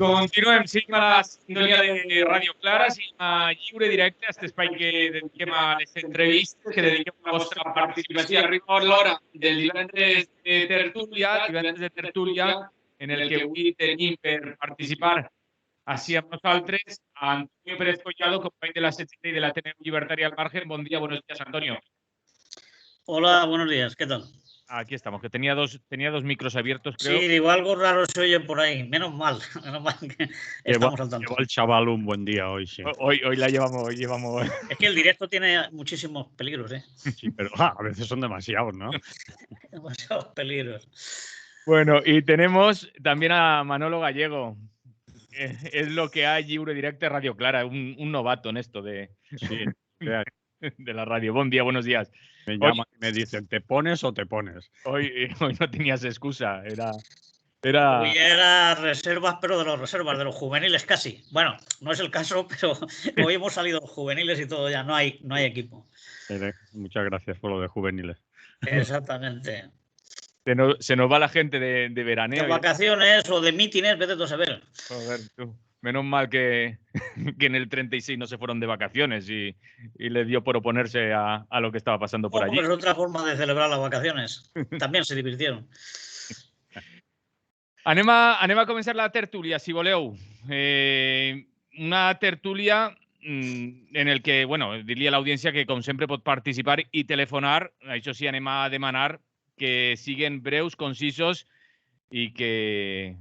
Continuem, seguim a la sintonia de Ràdio Clara, seguim a Lliure Directe, aquest espai que dediquem a les entrevistes, que dediquem a la vostra participació. Arriba l'hora del divendres de tertúlia, en el que avui tenim per participar així amb nosaltres a Antonio Pérez Collado, company de la CCT i de l'Ateneu Llibertari al Margen. Bon dia, buenos días, Antonio. Hola, buenos días, ¿qué tal? Aquí estamos, que tenía dos micros abiertos, creo. Sí, digo, algo raro se oye por ahí. Menos mal que estamos al tanto. Lleva el chaval un buen día hoy, sí. Hoy la llevamos. Es que el directo tiene muchísimos peligros, ¿eh? Sí, pero a veces son demasiados, ¿no? Demasiados peligros. Bueno, y tenemos también a Manolo Gallego. Es lo que hay, Lliure Directe, Radio Clara, un novato en esto de la radio. Buen día, buenos días. Me llaman y me dicen, ¿te pones o te pones? Hoy no tenías excusa, era reservas, pero de los juveniles casi. Bueno, no es el caso, pero hoy hemos salido juveniles y todo ya, no hay equipo. Muchas gracias por lo de juveniles. Exactamente. Se nos va la gente de veraneo. De vacaciones o de mítines, vete tú a saber. Joder, tú. Menos mal que en el 36 no se fueron de vacaciones y le dio por oponerse a lo que estaba pasando por allí. Es otra forma de celebrar las vacaciones. También se divirtieron. Anem a començar la tertúlia, si voleu. Una tertúlia en el que, bueno, dir-li a l'audiència que, com sempre, pot participar i telefonar. Això sí, anem a demanar que siguen breus, concisos y que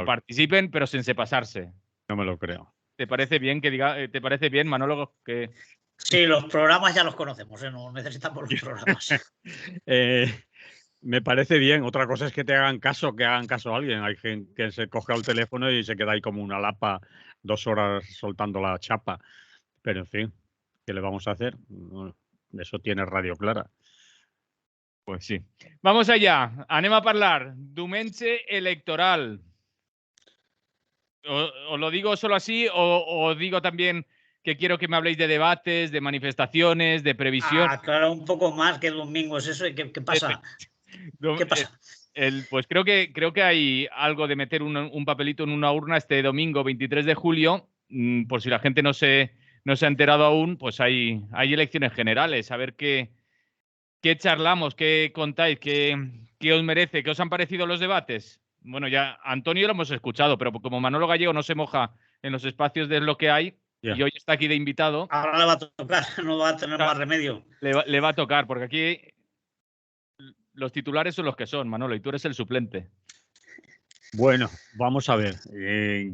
participen, pero sin pasarse. No me lo creo. ¿Te parece bien te parece bien, Manolo? Sí, los programas ya los conocemos, no necesitamos los programas. Me parece bien. Otra cosa es que hagan caso a alguien. Hay gente que se coge el teléfono y se queda ahí como una lapa 2 horas soltando la chapa. Pero en fin, ¿qué le vamos a hacer? Eso tiene Radio Clara. Pues sí. Vamos allá. Anem a parlar. Diumenge electoral. ¿Os lo digo solo así o digo también que quiero que me habléis de debates, de manifestaciones, de previsión? Claro, un poco más que el domingo es eso. ¿Qué pasa? ¿Qué pasa? Pues creo que hay algo de meter un papelito en una urna este domingo 23 de julio. Por si la gente no se ha enterado aún, pues hay elecciones generales. A ver qué charlamos, qué contáis, qué os merece, qué os han parecido los debates. Bueno, ya Antonio lo hemos escuchado, pero como Manolo Gallego no se moja en los espacios de lo que hay, y hoy está aquí de invitado. Ahora le va a tocar, no va a tener más remedio. Le va a tocar, porque aquí los titulares son los que son, Manolo, y tú eres el suplente. Bueno, vamos a ver.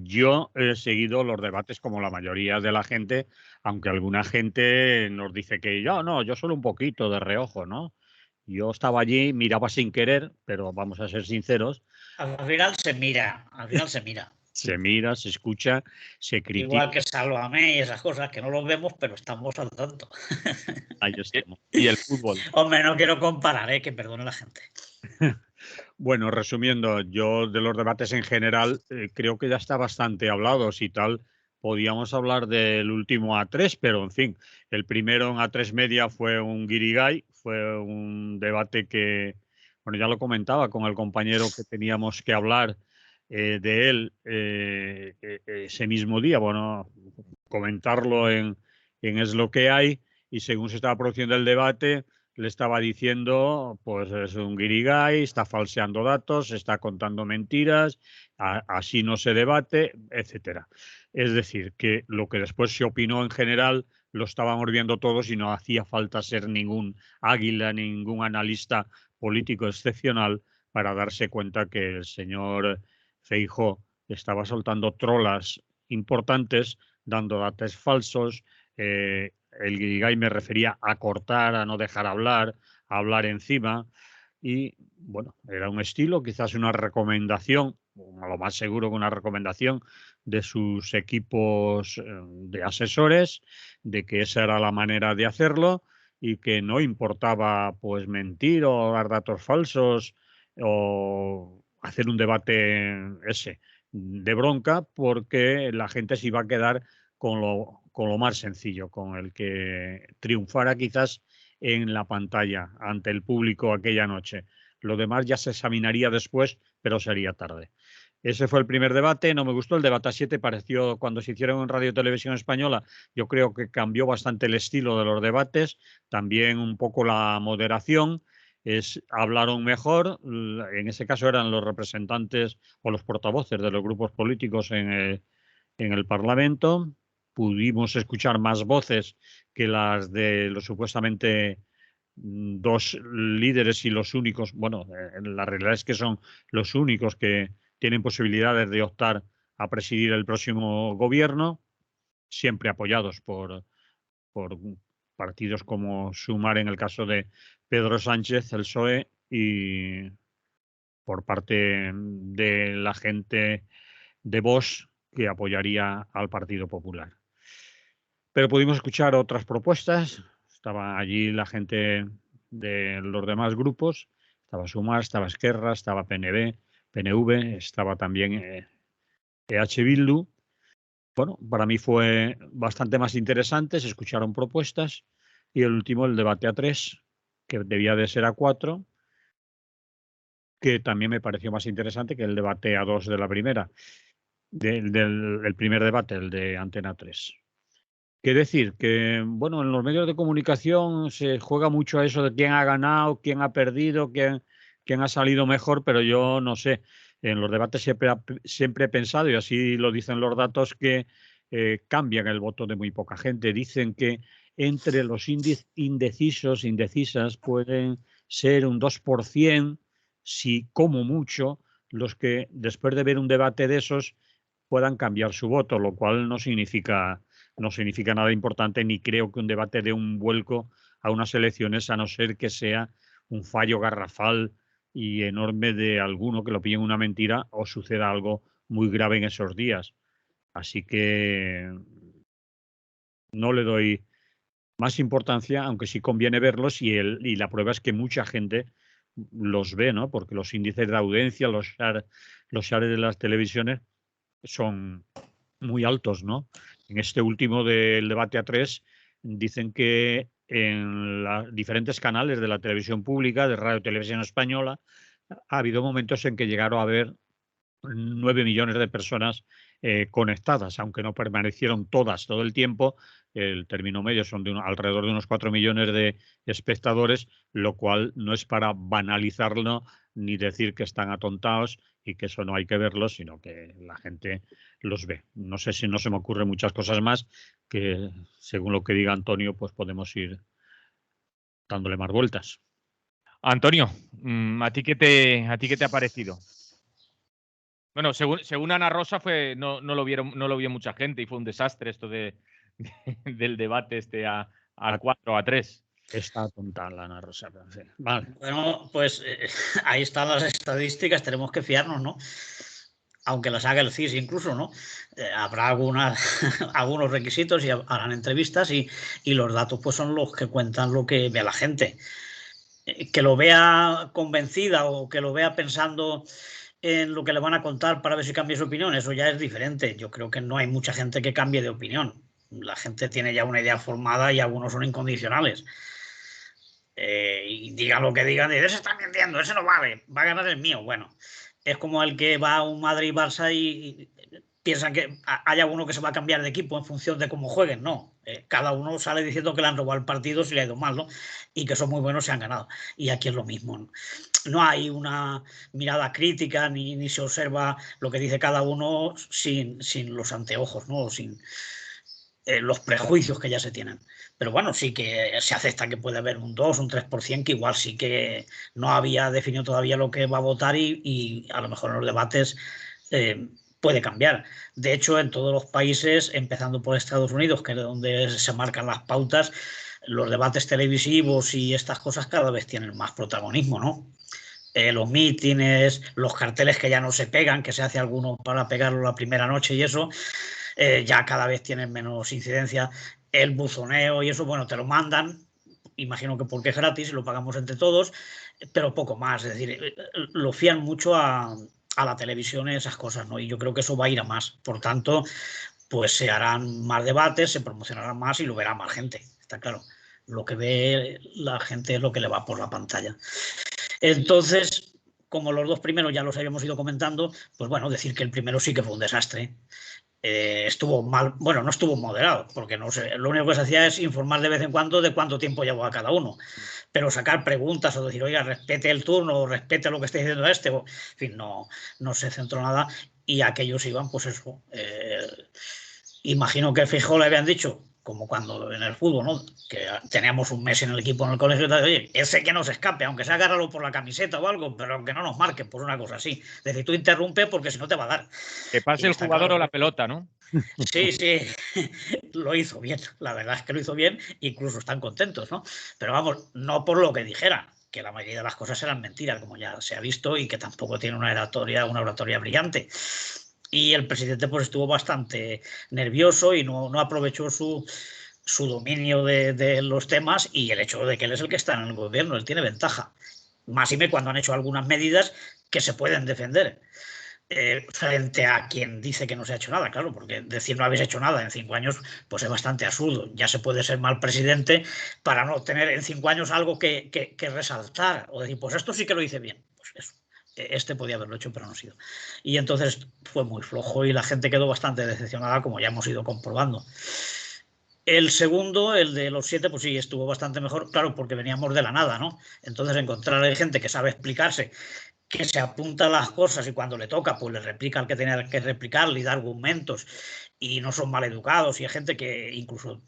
Yo he seguido los debates como la mayoría de la gente, aunque alguna gente nos dice que yo solo un poquito de reojo, ¿no? Yo estaba allí, miraba sin querer, pero vamos a ser sinceros. Al final se mira. Se mira, se escucha, se critica. Igual que Sálvame y esas cosas que no los vemos, pero estamos al tanto. Ahí estamos. Y el fútbol. Hombre, no quiero comparar, que perdone la gente. Bueno, resumiendo, yo de los debates en general creo que ya está bastante hablado. Si tal, podíamos hablar del último A3, pero en fin, el primero en A3 Media fue un guirigay, fue un debate que, bueno, ya lo comentaba con el compañero que teníamos que hablar de él ese mismo día, bueno, comentarlo en Es lo que hay, y según se estaba produciendo el debate, le estaba diciendo, pues es un guirigay, está falseando datos, está contando mentiras, así no se debate, etcétera. Es decir, que lo que después se opinó en general lo estábamos viendo todos y no hacía falta ser ningún águila, ningún analista político excepcional para darse cuenta que el señor Feijóo estaba soltando trolas importantes, dando datos falsos. El guirigay me refería a cortar, a no dejar hablar, a hablar encima. Y bueno, era un estilo, quizás una recomendación, a lo más seguro que una recomendación de sus equipos de asesores, de que esa era la manera de hacerlo y que no importaba pues mentir o dar datos falsos o hacer un debate de bronca, porque la gente se iba a quedar con lo más sencillo, con el que triunfara quizás en la pantalla ante el público aquella noche. Lo demás ya se examinaría después, pero sería tarde. Ese fue el primer debate, no me gustó. El debate a 7 pareció, cuando se hicieron en Radio Televisión Española, yo creo que cambió bastante el estilo de los debates, también un poco la moderación, hablaron mejor, en ese caso eran los representantes o los portavoces de los grupos políticos en el Parlamento, pudimos escuchar más voces que las de los supuestamente dos líderes y los únicos, bueno, la realidad es que son los únicos que tienen posibilidades de optar a presidir el próximo gobierno, siempre apoyados por partidos como Sumar en el caso de Pedro Sánchez, el PSOE, y por parte de la gente de Vox que apoyaría al Partido Popular. Pero pudimos escuchar otras propuestas, estaba allí la gente de los demás grupos, estaba Sumar, estaba Esquerra, estaba PNV, estaba también EH Bildu. Bueno, para mí fue bastante más interesante, se escucharon propuestas y el último, el debate a 3, que debía de ser a 4, que también me pareció más interesante que el debate a 2 de la primera, el primer debate, el de Antena 3. Qué decir, que bueno, en los medios de comunicación se juega mucho a eso de quién ha ganado, quién ha perdido, quién ha salido mejor, pero yo no sé. En los debates siempre he pensado, y así lo dicen los datos, que cambian el voto de muy poca gente. Dicen que entre los indecisas pueden ser un 2%, si como mucho, los que después de ver un debate de esos puedan cambiar su voto, lo cual no significa nada importante, ni creo que un debate dé un vuelco a unas elecciones, a no ser que sea un fallo garrafal y enorme de alguno que lo pille en una mentira o suceda algo muy grave en esos días. Así que no le doy más importancia, aunque sí conviene verlos, y la prueba es que mucha gente los ve, ¿no? Porque los índices de audiencia, los shares de las televisiones son muy altos, ¿no? En este último del debate a 3 dicen que en los diferentes canales de la televisión pública, de Radio Televisión Española, ha habido momentos en que llegaron a haber 9 millones de personas conectadas, aunque no permanecieron todas todo el tiempo. El término medio son alrededor de unos 4 millones de espectadores, lo cual no es para banalizarlo ni decir que están atontados y que eso no hay que verlo, sino que la gente los ve. No sé si no se me ocurren muchas cosas más que, según lo que diga Antonio, pues podemos ir dándole más vueltas. Antonio, ¿a ti qué te ha parecido? Bueno, según Ana Rosa no lo vio mucha gente y fue un desastre esto del debate a 4 a 3. Está atontada la Ana Rosa. Sí. Vale. Bueno, pues ahí están las estadísticas, tenemos que fiarnos, ¿no? Aunque las haga el CIS incluso, ¿no? Habrá algunos requisitos y harán entrevistas y los datos pues son los que cuentan lo que ve la gente. Que lo vea convencida o que lo vea pensando en lo que le van a contar para ver si cambia su opinión, eso ya es diferente. Yo creo que no hay mucha gente que cambie de opinión. La gente tiene ya una idea formada y algunos son incondicionales. Y digan lo que digan, ese está mintiendo, ese no vale, va a ganar el mío. Bueno, es como el que va a un Madrid-Barça y piensan que haya uno que se va a cambiar de equipo en función de cómo jueguen. No, cada uno sale diciendo que le han robado el partido si le ha ido mal, ¿no? Y que son muy buenos, se han ganado. Y aquí es lo mismo, ¿no? No hay una mirada crítica ni se observa lo que dice cada uno sin los anteojos, ¿no? Sin los prejuicios que ya se tienen. Pero bueno, sí que se acepta que puede haber un 2, un 3%, que igual sí que no había definido todavía lo que va a votar y a lo mejor en los debates puede cambiar. De hecho, en todos los países, empezando por Estados Unidos, que es donde se marcan las pautas, los debates televisivos y estas cosas cada vez tienen más protagonismo, ¿no? Los mítines, los carteles que ya no se pegan, que se hace alguno para pegarlo la primera noche y eso, ya cada vez tienen menos incidencia. El buzoneo y eso, bueno, te lo mandan, imagino que porque es gratis y lo pagamos entre todos, pero poco más. Es decir, lo fían mucho a la televisión y esas cosas, ¿no? Y yo creo que eso va a ir a más. Por tanto, pues se harán más debates, se promocionarán más y lo verá más gente, está claro. Lo que ve la gente es lo que le va por la pantalla. Entonces, como los dos primeros ya los habíamos ido comentando, pues bueno, decir que el primero sí que fue un desastre. Estuvo mal, bueno, no estuvo moderado, porque no sé, lo único que se hacía es informar de vez en cuando de cuánto tiempo llevó a cada uno, pero sacar preguntas o decir, oiga, respete el turno, o respete lo que esté diciendo o, en fin, no se centró nada, y aquellos iban, pues eso, imagino que Feijóo le habían dicho, como cuando en el fútbol, ¿no? Que teníamos un Messi en el equipo, en el colegio, oye, ese que no se escape, aunque sea agárralo por la camiseta o algo, pero aunque no nos marque, por una cosa así. Es decir, tú interrumpe porque si no te va a dar. Que pase el jugador claro, o la pelota, ¿no? Sí, lo hizo bien, la verdad es que lo hizo bien, incluso están contentos, ¿no? Pero vamos, no por lo que dijera, que la mayoría de las cosas eran mentiras, como ya se ha visto, y que tampoco tiene una oratoria brillante. Y el presidente pues estuvo bastante nervioso y no aprovechó su dominio de los temas, y el hecho de que él es el que está en el gobierno, él tiene ventaja. Más y me cuando han hecho algunas medidas que se pueden defender. Frente a quien dice que no se ha hecho nada, claro, porque decir no habéis hecho nada en 5 años, pues es bastante absurdo. Ya se puede ser mal presidente para no tener en 5 años algo que resaltar, o decir, pues esto sí que lo hice bien. Pues eso, este podía haberlo hecho, pero no ha sido. Y entonces fue muy flojo y la gente quedó bastante decepcionada, como ya hemos ido comprobando. El segundo, el de los 7, pues sí, estuvo bastante mejor, claro, porque veníamos de la nada, ¿no? Entonces encontrar a gente que sabe explicarse, que se apunta a las cosas y cuando le toca, pues le replica al que tenía que replicarle y da argumentos y no son mal educados, y hay gente que incluso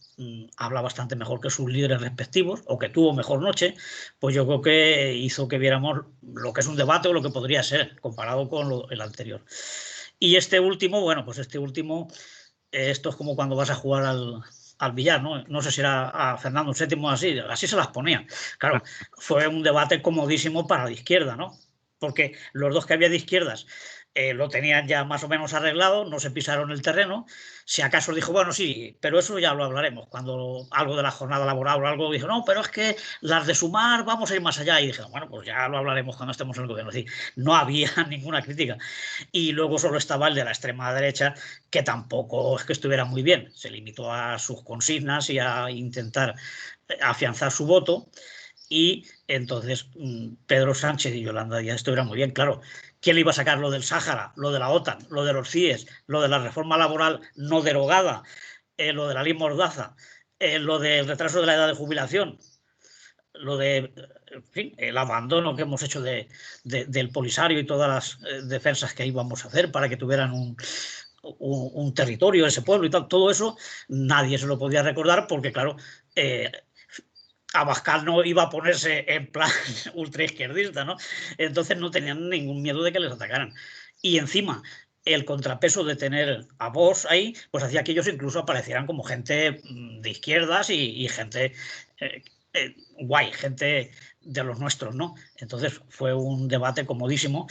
habla bastante mejor que sus líderes respectivos o que tuvo mejor noche, pues yo creo que hizo que viéramos lo que es un debate o lo que podría ser comparado con el anterior. Y este último, bueno, pues este último, esto es como cuando vas a jugar al billar, ¿no? No sé si era a Fernando VII así se las ponía. Claro, fue un debate comodísimo para la izquierda, ¿no? Porque los dos que había de izquierdas lo tenían ya más o menos arreglado, no se pisaron el terreno. Si acaso dijo, bueno, sí, pero eso ya lo hablaremos. Cuando algo de la jornada laboral o algo, dijo, no, pero es que las de Sumar vamos a ir más allá. Y dije, bueno, pues ya lo hablaremos cuando estemos en el gobierno. Es decir, no había ninguna crítica. Y luego solo estaba el de la extrema derecha, que tampoco es que estuviera muy bien. Se limitó a sus consignas y a intentar afianzar su voto. Y entonces Pedro Sánchez y Yolanda Díaz estuvieran muy bien, claro. ¿Quién le iba a sacar lo del Sáhara, lo de la OTAN, lo de los CIES, lo de la reforma laboral no derogada, lo de la ley Mordaza, lo del retraso de la edad de jubilación, lo de, en fin, el abandono que hemos hecho del Polisario y todas las defensas que íbamos a hacer para que tuvieran un territorio, ese pueblo y tal? Todo eso nadie se lo podía recordar porque, claro, Abascal no iba a ponerse en plan ultraizquierdista, ¿no? Entonces no tenían ningún miedo de que les atacaran. Y encima, el contrapeso de tener a Vox ahí, pues hacía que ellos incluso aparecieran como gente de izquierdas y gente guay, gente de los nuestros, ¿no? Entonces fue un debate comodísimo.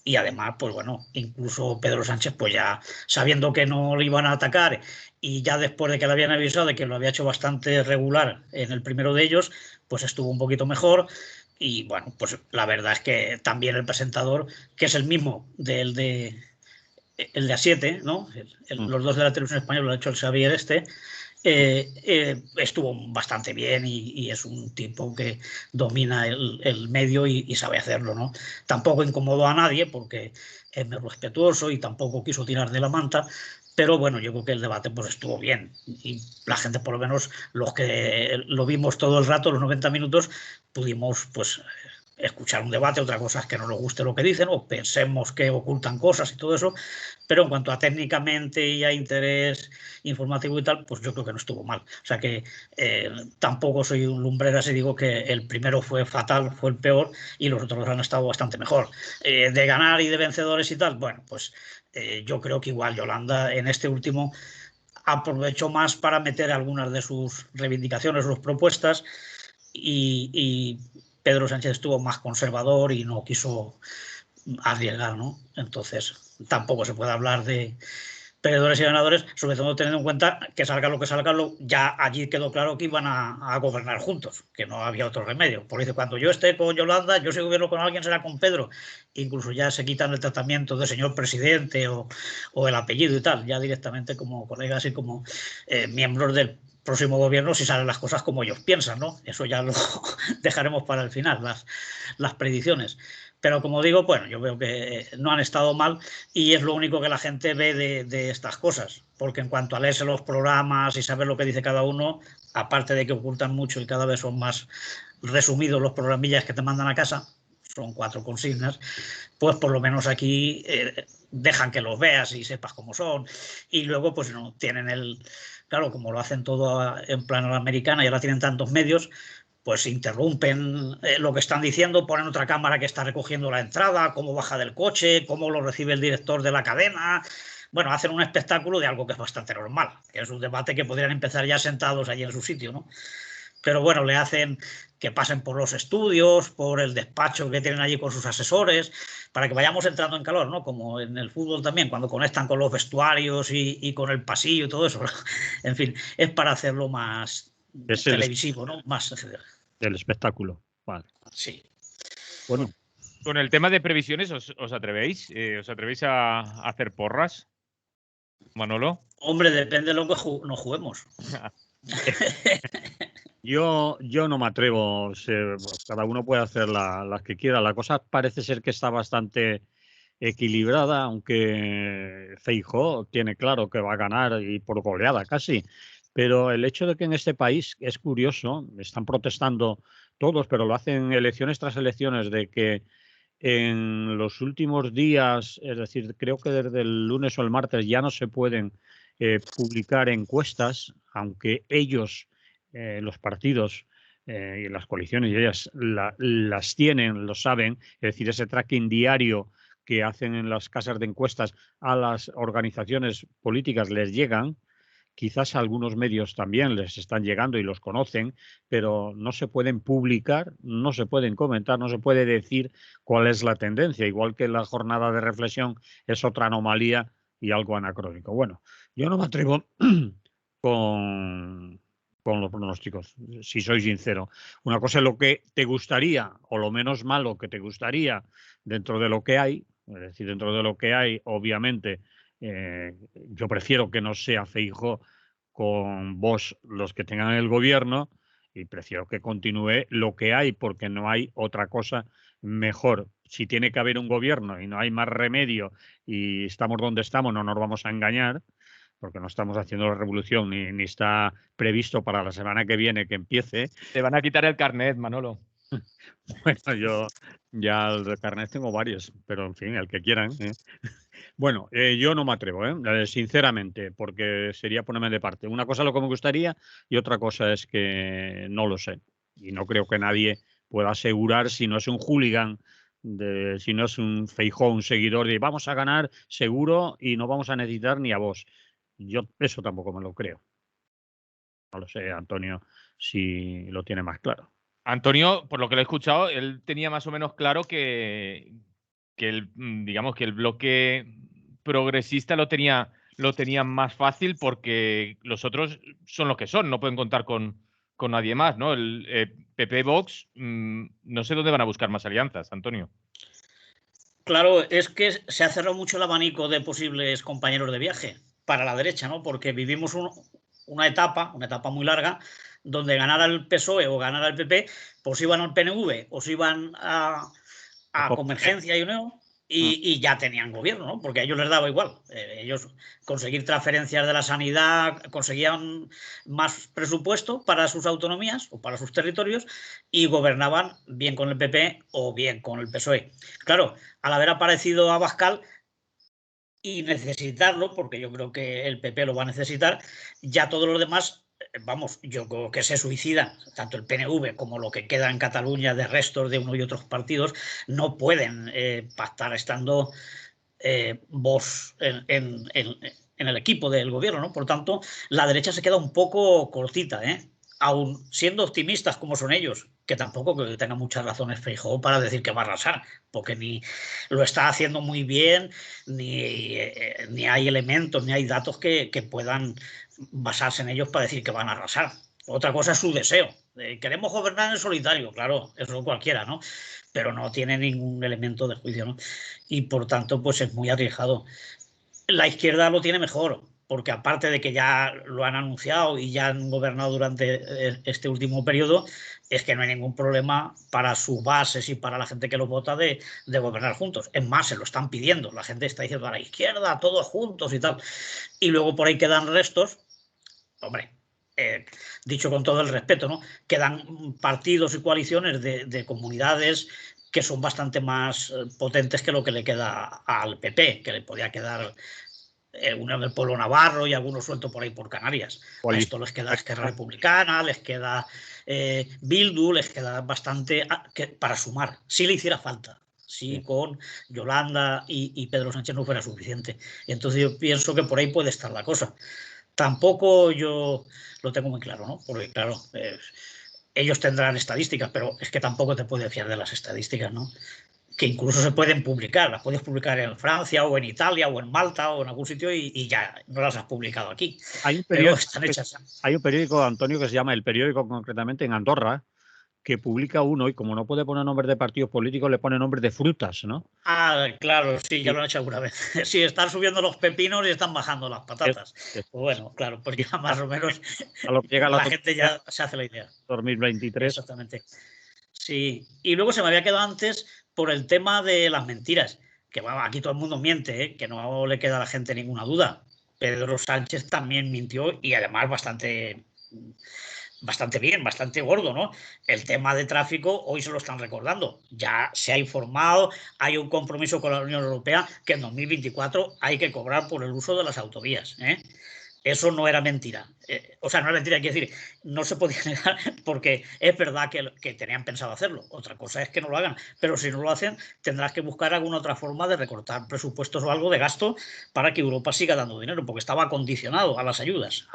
Y además, pues bueno, incluso Pedro Sánchez, pues ya sabiendo que no le iban a atacar y ya después de que le habían avisado de que lo había hecho bastante regular en el primero de ellos, pues estuvo un poquito mejor. Y bueno, pues la verdad es que también el presentador, que es el mismo el de A7, ¿no? Los dos de la televisión española lo ha hecho el Xavier estuvo bastante bien y es un tipo que domina el medio y sabe hacerlo, ¿no? Tampoco incomodó a nadie porque es muy respetuoso y tampoco quiso tirar de la manta, pero bueno, yo creo que el debate pues estuvo bien y la gente, por lo menos los que lo vimos todo el rato, los 90 minutos, pudimos pues escuchar un debate. Otra cosa es que no nos guste lo que dicen o pensemos que ocultan cosas y todo eso, pero en cuanto a técnicamente y a interés informativo y tal, pues yo creo que no estuvo mal. O sea que tampoco soy un lumbrera si digo que el primero fue fatal, fue el peor, y los otros han estado bastante mejor. De ganar y de vencedores y tal, bueno, pues yo creo que igual Yolanda en este último aprovechó más para meter algunas de sus reivindicaciones, sus propuestas, y Pedro Sánchez estuvo más conservador y no quiso arriesgar, ¿no? Entonces tampoco se puede hablar de perdedores y ganadores, sobre todo teniendo en cuenta que salga lo que salga, ya allí quedó claro que iban a gobernar juntos, que no había otro remedio. Por eso cuando yo esté con Yolanda, yo si gobierno con alguien será con Pedro. Incluso ya se quitan el tratamiento de señor presidente o el apellido y tal, ya directamente como colegas y como miembros del próximo gobierno, si salen las cosas como ellos piensan, ¿no? Eso ya lo dejaremos para el final, las predicciones. Pero como digo, bueno, yo veo que no han estado mal y es lo único que la gente ve de estas cosas. Porque en cuanto a leerse los programas y saber lo que dice cada uno, aparte de que ocultan mucho y cada vez son más resumidos los programillas que te mandan a casa, son 4 consignas, pues por lo menos aquí dejan que los veas y sepas cómo son. Y luego pues no tienen claro, como lo hacen todo en plan a la americana y ahora tienen tantos medios, pues interrumpen lo que están diciendo, ponen otra cámara que está recogiendo la entrada, cómo baja del coche, cómo lo recibe el director de la cadena. Bueno, hacen un espectáculo de algo que es bastante normal, que es un debate que podrían empezar ya sentados allí en su sitio, ¿no? Pero bueno, le hacen que pasen por los estudios, por el despacho que tienen allí con sus asesores, para que vayamos entrando en calor, ¿no? Como en el fútbol también, cuando conectan con los vestuarios y con el pasillo y todo eso. En fin, es para hacerlo más televisivo, ¿no? Más el espectáculo. Vale. Sí. Bueno. Con el tema de previsiones, ¿os atrevéis? ¿Os atrevéis a hacer porras, Manolo? Hombre, depende de lo que nos juguemos. Yo no me atrevo. Cada uno puede hacer las que quiera. La cosa parece ser que está bastante equilibrada, aunque Feijóo tiene claro que va a ganar y por goleada casi. Pero el hecho de que en este país, es curioso, están protestando todos, pero lo hacen elecciones tras elecciones, de que en los últimos días, es decir, creo que desde el lunes o el martes ya no se pueden publicar encuestas, aunque ellos, los partidos y las coaliciones, y ellas las tienen, lo saben, es decir, ese tracking diario que hacen en las casas de encuestas a las organizaciones políticas les llegan. Quizás a algunos medios también les están llegando y los conocen, pero no se pueden publicar, no se pueden comentar, no se puede decir cuál es la tendencia, igual que la jornada de reflexión es otra anomalía y algo anacrónico. Bueno, yo no me atrevo con los pronósticos, si soy sincero. Una cosa es lo que te gustaría, o lo menos malo que te gustaría dentro de lo que hay, es decir, dentro de lo que hay, obviamente, yo prefiero que no sea Feijóo con Vox los que tengan el gobierno y prefiero que continúe lo que hay porque no hay otra cosa mejor. Si tiene que haber un gobierno y no hay más remedio y estamos donde estamos, no nos vamos a engañar, porque no estamos haciendo la revolución ni está previsto para la semana que viene que empiece. Te van a quitar el carnet, Manolo. Bueno, yo ya el carnet tengo varios, pero en fin, el que quieran. Bueno, yo no me atrevo, sinceramente, porque sería ponerme de parte. Una cosa es lo que me gustaría y otra cosa es que no lo sé. Y no creo que nadie pueda asegurar, si no es un hooligan, si no es un Feijóo, un seguidor de vamos a ganar seguro y no vamos a necesitar ni a vos. Yo eso tampoco me lo creo. No lo sé, Antonio, si lo tiene más claro. Antonio, por lo que lo he escuchado, él tenía más o menos claro que digamos que el bloque progresista lo tenía más fácil porque los otros son los que son, no pueden contar con nadie más, ¿no? El PP Vox, no sé dónde van a buscar más alianzas, Antonio. Claro, es que se ha cerrado mucho el abanico de posibles compañeros de viaje para la derecha, ¿no? Porque vivimos una etapa muy larga, donde ganara el PSOE o ganara el PP, pues iban al PNV o se iban a Convergencia y Unión y ya tenían gobierno, ¿no? Porque a ellos les daba igual. Ellos conseguir transferencias de la sanidad, conseguían más presupuesto para sus autonomías o para sus territorios y gobernaban bien con el PP o bien con el PSOE. Claro, al haber aparecido Abascal y necesitarlo, porque yo creo que el PP lo va a necesitar, ya todos los demás, vamos, yo creo que se suicidan, tanto el PNV como lo que queda en Cataluña de restos de uno y otros partidos, no pueden pactar estando Vox en el equipo del gobierno, ¿no? Por tanto, la derecha se queda un poco cortita, aun siendo optimistas como son ellos, que tampoco creo que tengan muchas razones Feijóo para decir que va a arrasar, porque ni lo está haciendo muy bien, ni hay elementos, ni hay datos que puedan basarse en ellos para decir que van a arrasar. Otra cosa es su deseo. Queremos gobernar en solitario, claro, eso cualquiera, ¿no? Pero no tiene ningún elemento de juicio, ¿no? Y por tanto, pues es muy arriesgado. La izquierda lo tiene mejor, porque aparte de que ya lo han anunciado y ya han gobernado durante este último periodo, es que no hay ningún problema para sus bases y para la gente que los vota de gobernar juntos. Es más, se lo están pidiendo. La gente está diciendo a la izquierda, todos juntos y tal. Y luego por ahí quedan restos. Hombre, dicho con todo el respeto, ¿no? Quedan partidos y coaliciones de comunidades que son bastante más potentes que lo que le queda al PP, que le podía quedar uno del pueblo navarro y algunos sueltos por ahí por Canarias. A esto les queda Esquerra Republicana, les queda Bildu, les queda bastante para sumar, si le hiciera falta. Si con Yolanda y Pedro Sánchez no fuera suficiente. Entonces yo pienso que por ahí puede estar la cosa. Tampoco yo lo tengo muy claro, ¿no? Porque claro, ellos tendrán estadísticas, pero es que tampoco te puedes fiar de las estadísticas, ¿no? Que incluso se pueden publicar, las puedes publicar en Francia o en Italia o en Malta o en algún sitio y ya no las has publicado aquí. Pero están hechas. Hay un periódico, Antonio, que se llama El Periódico, concretamente en Andorra, que publica uno y como no puede poner nombres de partidos políticos, le pone nombres de frutas, ¿no? Ah, claro, sí, ya lo han hecho alguna vez. Sí, están subiendo los pepinos y están bajando las patatas. Bueno, claro, pues ya más o menos a lo que llega la gente ya se hace la idea. 2023. Exactamente. Sí, y luego se me había quedado antes por el tema de las mentiras, que bueno, aquí todo el mundo miente, ¿eh? Que no le queda a la gente ninguna duda. Pedro Sánchez también mintió y además bastante bien, bastante gordo, ¿no? El tema de tráfico hoy se lo están recordando. Ya se ha informado, hay un compromiso con la Unión Europea que en 2024 hay que cobrar por el uso de las autovías, ¿eh? Eso no era mentira. O sea, no era mentira, quiero decir, no se podía negar porque es verdad que tenían pensado hacerlo. Otra cosa es que no lo hagan. Pero si no lo hacen, tendrás que buscar alguna otra forma de recortar presupuestos o algo de gasto para que Europa siga dando dinero, porque estaba condicionado a las ayudas.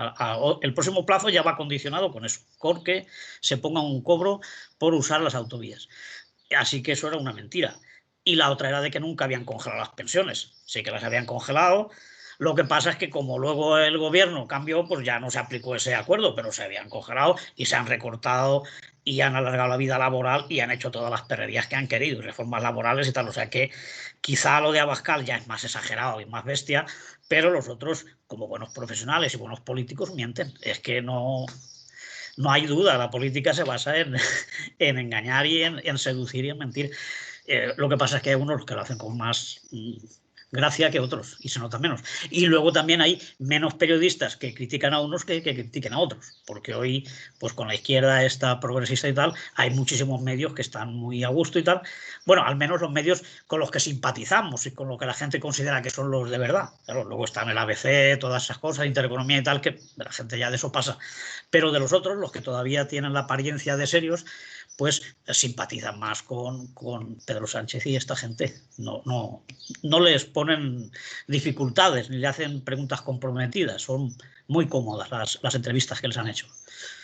El próximo plazo ya va condicionado con eso, con que se ponga un cobro por usar las autovías. Así que eso era una mentira. Y la otra era de que nunca habían congelado las pensiones. Sí que las habían congelado. Lo que pasa es que como luego el gobierno cambió, pues ya no se aplicó ese acuerdo, pero se habían congelado y se han recortado y han alargado la vida laboral y han hecho todas las perrerías que han querido, reformas laborales y tal. O sea que quizá lo de Abascal ya es más exagerado y más bestia, pero los otros, como buenos profesionales y buenos políticos, mienten. Es que no hay duda, la política se basa en engañar y en seducir y en mentir. Lo que pasa es que hay unos que lo hacen con más gracia que otros y se nota menos. Y luego también hay menos periodistas que critican a unos que critiquen a otros, porque hoy, pues con la izquierda esta progresista y tal, hay muchísimos medios que están muy a gusto y tal. Bueno, al menos los medios con los que simpatizamos y con lo que la gente considera que son los de verdad. Claro, luego están el ABC, todas esas cosas, Intereconomía y tal, que la gente ya de eso pasa. Pero de los otros, los que todavía tienen la apariencia de serios, pues simpatizan más con Pedro Sánchez y esta gente. No les ponen dificultades ni le hacen preguntas comprometidas. Son muy cómodas las entrevistas que les han hecho.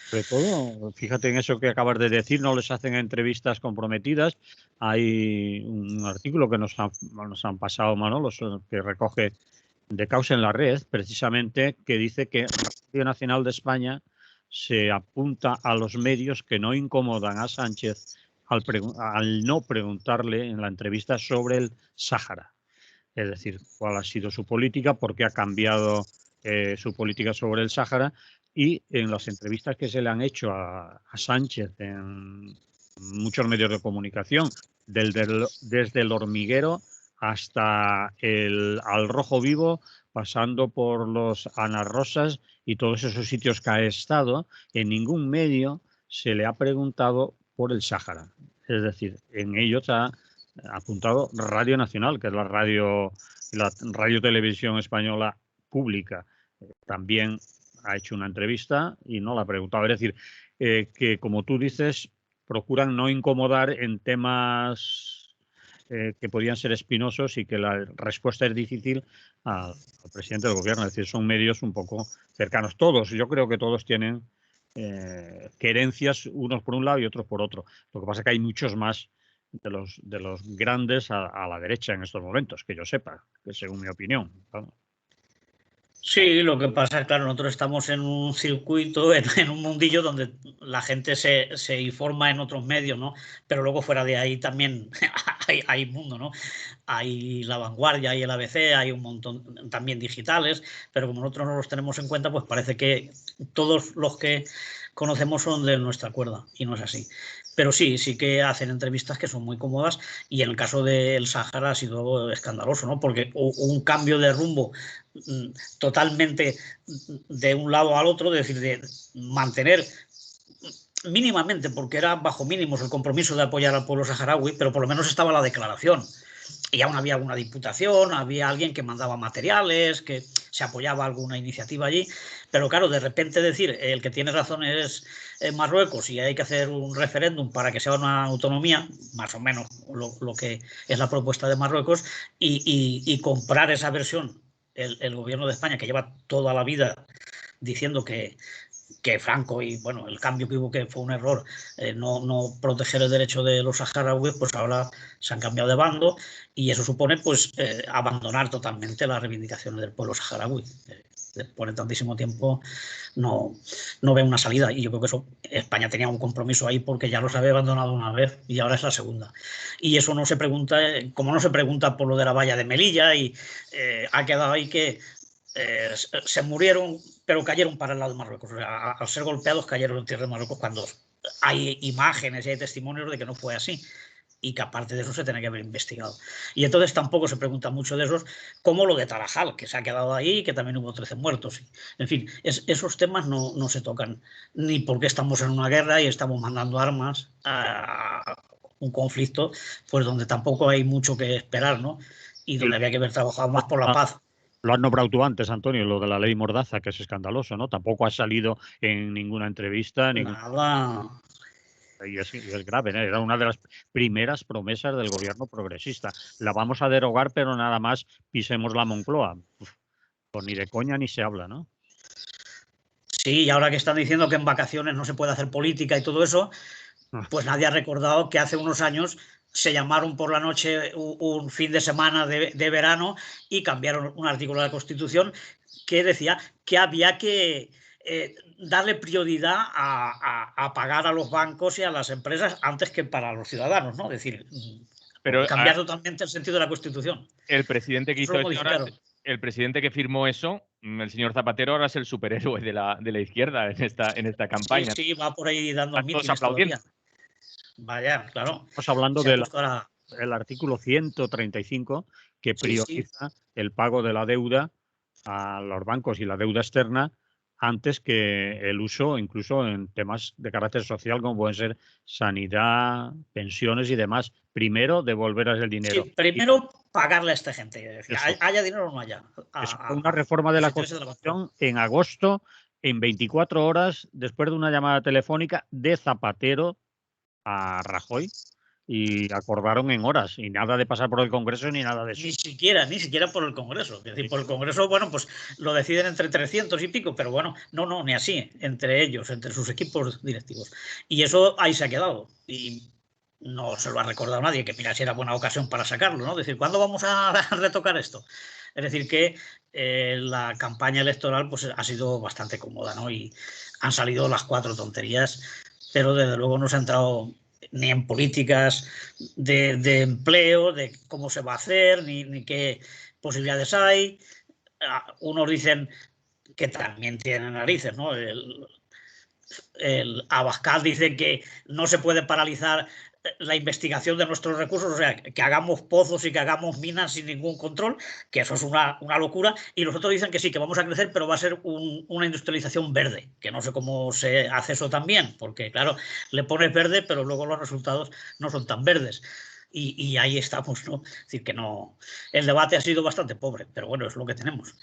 Sobre todo, fíjate en eso que acabas de decir, no les hacen entrevistas comprometidas. Hay un artículo que nos han pasado, Manolo, que recoge de Causa en la Red, precisamente, que dice que Radio Nacional de España se apunta a los medios que no incomodan a Sánchez al no preguntarle en la entrevista sobre el Sáhara. Es decir, cuál ha sido su política, por qué ha cambiado su política sobre el Sáhara, y en las entrevistas que se le han hecho a Sánchez en muchos medios de comunicación, desde el Hormiguero hasta Al Rojo Vivo, pasando por los Ana Rosas y todos esos sitios que ha estado, en ningún medio se le ha preguntado por el Sáhara. Es decir, en ellos ha apuntado Radio Nacional, que es la radio televisión española pública. También ha hecho una entrevista y no la ha preguntado. Es decir, que como tú dices, procuran no incomodar en temas que podían ser espinosos y que la respuesta es difícil al presidente del gobierno. Es decir, son medios un poco cercanos. Todos, yo creo que todos tienen querencias, unos por un lado y otros por otro. Lo que pasa es que hay muchos más de los grandes a la derecha en estos momentos, que yo sepa, que según mi opinión. ¿No? Sí, lo que pasa es, claro, nosotros estamos en un circuito, en un mundillo donde la gente se informa en otros medios, ¿no? Pero luego fuera de ahí también hay mundo, ¿no? Hay La Vanguardia, hay el ABC, hay un montón también digitales, pero como nosotros no los tenemos en cuenta, pues parece que todos los que conocemos son de nuestra cuerda, y no es así. Pero sí, sí que hacen entrevistas que son muy cómodas, y en el caso del Sahara ha sido escandaloso, ¿no? Porque un cambio de rumbo totalmente de un lado al otro, es decir, de mantener mínimamente, porque era bajo mínimos el compromiso de apoyar al pueblo saharaui, pero por lo menos estaba la declaración. Y aún había alguna diputación, había alguien que mandaba materiales, que se apoyaba alguna iniciativa allí. Pero claro, de repente decir, el que tiene razón es Marruecos y hay que hacer un referéndum para que sea una autonomía, más o menos lo que es la propuesta de Marruecos, y comprar esa versión el gobierno de España, que lleva toda la vida diciendo que Franco y bueno, el cambio que hubo, que fue un error, no proteger el derecho de los saharauis, pues ahora se han cambiado de bando, y eso supone pues abandonar totalmente las reivindicaciones del pueblo saharaui. Después de tantísimo tiempo no ve una salida, y yo creo que eso, España tenía un compromiso ahí porque ya los había abandonado una vez y ahora es la segunda. Y eso no se pregunta, como no se pregunta por lo de la valla de Melilla, y ha quedado ahí que se murieron, pero cayeron para el lado de Marruecos. O sea, al ser golpeados cayeron en tierra de Marruecos, cuando hay imágenes y hay testimonios de que no fue así, y que aparte de eso se tiene que haber investigado. Y entonces tampoco se pregunta mucho de esos, como lo de Tarajal, que se ha quedado ahí y que también hubo 13 muertos. En fin, esos temas no se tocan, ni porque estamos en una guerra y estamos mandando armas a un conflicto, pues donde tampoco hay mucho que esperar, ¿no? Y donde había que haber trabajado más por la paz. Lo has nombrado tú antes, Antonio, lo de la ley Mordaza, que es escandaloso, ¿no? Tampoco ha salido en ninguna entrevista. Nada. Y es grave, ¿no? Era una de las primeras promesas del gobierno progresista. La vamos a derogar, pero nada más pisemos la Moncloa. Pues ni de coña ni se habla, ¿no? Sí, y ahora que están diciendo que en vacaciones no se puede hacer política y todo eso, pues nadie ha recordado que hace unos años se llamaron por la noche un fin de semana de verano y cambiaron un artículo de la Constitución que decía que había que darle prioridad a pagar a los bancos y a las empresas antes que para los ciudadanos, ¿no? Es decir, Pero cambiar totalmente el sentido de la Constitución. el presidente que Eso hizo lo eso ahora, modificaron. el presidente que firmó eso, el señor Zapatero, ahora es el superhéroe de la izquierda en esta Sí, campaña. sí, va por ahí dando Están todos mítines aplaudiendo. todavía. Vaya, claro. Estamos hablando Se ha del puesto ahora. artículo 135, que Sí, sí. prioriza el pago de la deuda a los bancos y la deuda externa antes que el uso, incluso en temas de carácter social, como pueden ser sanidad, pensiones y demás. Primero, devolverás el dinero. Sí, primero pagarle a esta gente. Es decir, Eso, haya dinero o no haya. eso fue una reforma de Los la intereses de la Constitución en agosto, en 24 horas, después de una llamada telefónica de Zapatero a Rajoy, y acordaron en horas, y nada de pasar por el Congreso ni nada de eso. Ni siquiera por el Congreso. Es decir, por el Congreso, bueno, pues lo deciden entre 300 y pico, pero bueno, no, ni así, entre ellos, entre sus equipos directivos. Y eso ahí se ha quedado. Y no se lo ha recordado nadie, que mira, si era buena ocasión para sacarlo, ¿no? Es decir, ¿cuándo vamos a retocar esto? Es decir, que la campaña electoral pues ha sido bastante cómoda, ¿no? Y han salido las 4 tonterías, pero desde luego no se ha entrado ni en políticas de empleo, de cómo se va a hacer, ni qué posibilidades hay. Unos dicen que también tienen narices, ¿no? El Abascal dice que no se puede paralizar la investigación de nuestros recursos, o sea, que hagamos pozos y que hagamos minas sin ningún control, que eso es una locura, y los otros dicen que sí, que vamos a crecer, pero va a ser una industrialización verde, que no sé cómo se hace eso también, porque claro, le pones verde, pero luego los resultados no son tan verdes. Y ahí estamos, ¿no? Es decir, que no. El debate ha sido bastante pobre, pero bueno, es lo que tenemos.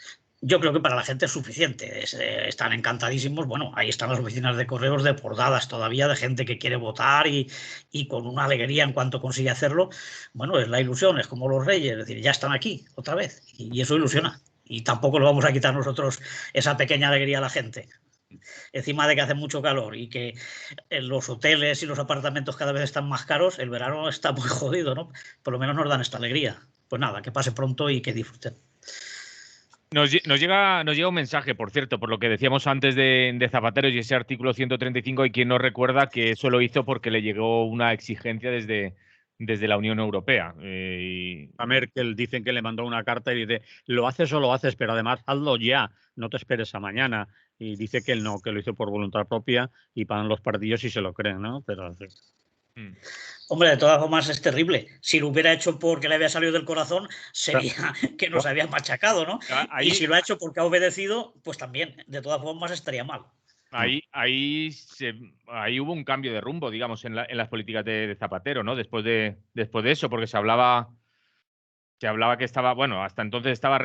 Yo creo que para la gente es suficiente. Están encantadísimos. Bueno, ahí están las oficinas de correos desbordadas todavía de gente que quiere votar y con una alegría en cuanto consigue hacerlo. Bueno, es la ilusión, es como los reyes, es decir, ya están aquí otra vez y eso ilusiona. Y tampoco le vamos a quitar nosotros esa pequeña alegría a la gente. Encima de que hace mucho calor y que en los hoteles y los apartamentos cada vez están más caros, el verano está muy jodido, ¿no? Por lo menos nos dan esta alegría. Pues nada, que pase pronto y que disfruten. Nos llega un mensaje, por cierto, por lo que decíamos antes de Zapatero y ese artículo 135, hay quien no recuerda que eso lo hizo porque le llegó una exigencia desde la Unión Europea. A Merkel dicen que le mandó una carta y dice, lo haces o lo haces, pero además hazlo ya, no te esperes a mañana. Y dice que él no, que lo hizo por voluntad propia y pagan los partidos y se lo creen, ¿no? Pero en fin. Hombre, de todas formas es terrible. Si lo hubiera hecho porque le había salido del corazón, sería que nos había machacado, ¿no? Ahí, Y si lo ha hecho porque ha obedecido, pues también, de todas formas estaría mal. ahí hubo un cambio de rumbo, digamos, en las políticas de Zapatero, ¿no? Después de eso, porque se hablaba que estaba, bueno, hasta entonces estaba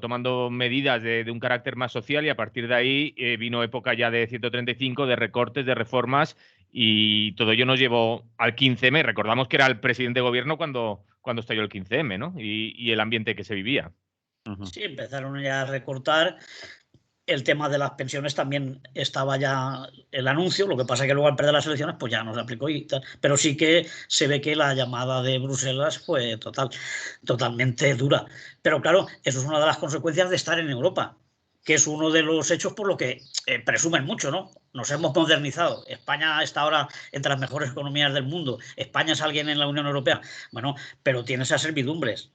tomando medidas de un carácter más social, y a partir de ahí vino época ya de 135, de recortes, de reformas, y todo ello nos llevó al 15M. Recordamos que era el presidente de gobierno cuando estalló el 15M, ¿no? Y el ambiente que se vivía. Sí, empezaron ya a recortar. El tema de las pensiones también estaba ya el anuncio, lo que pasa es que luego al perder las elecciones pues ya no se aplicó y tal, pero sí que se ve que la llamada de Bruselas fue totalmente dura. Pero claro, eso es una de las consecuencias de estar en Europa, que es uno de los hechos por lo que presumen mucho, ¿no? Nos hemos modernizado. España está ahora entre las mejores economías del mundo. España es alguien en la Unión Europea. Bueno, pero tiene esas servidumbres,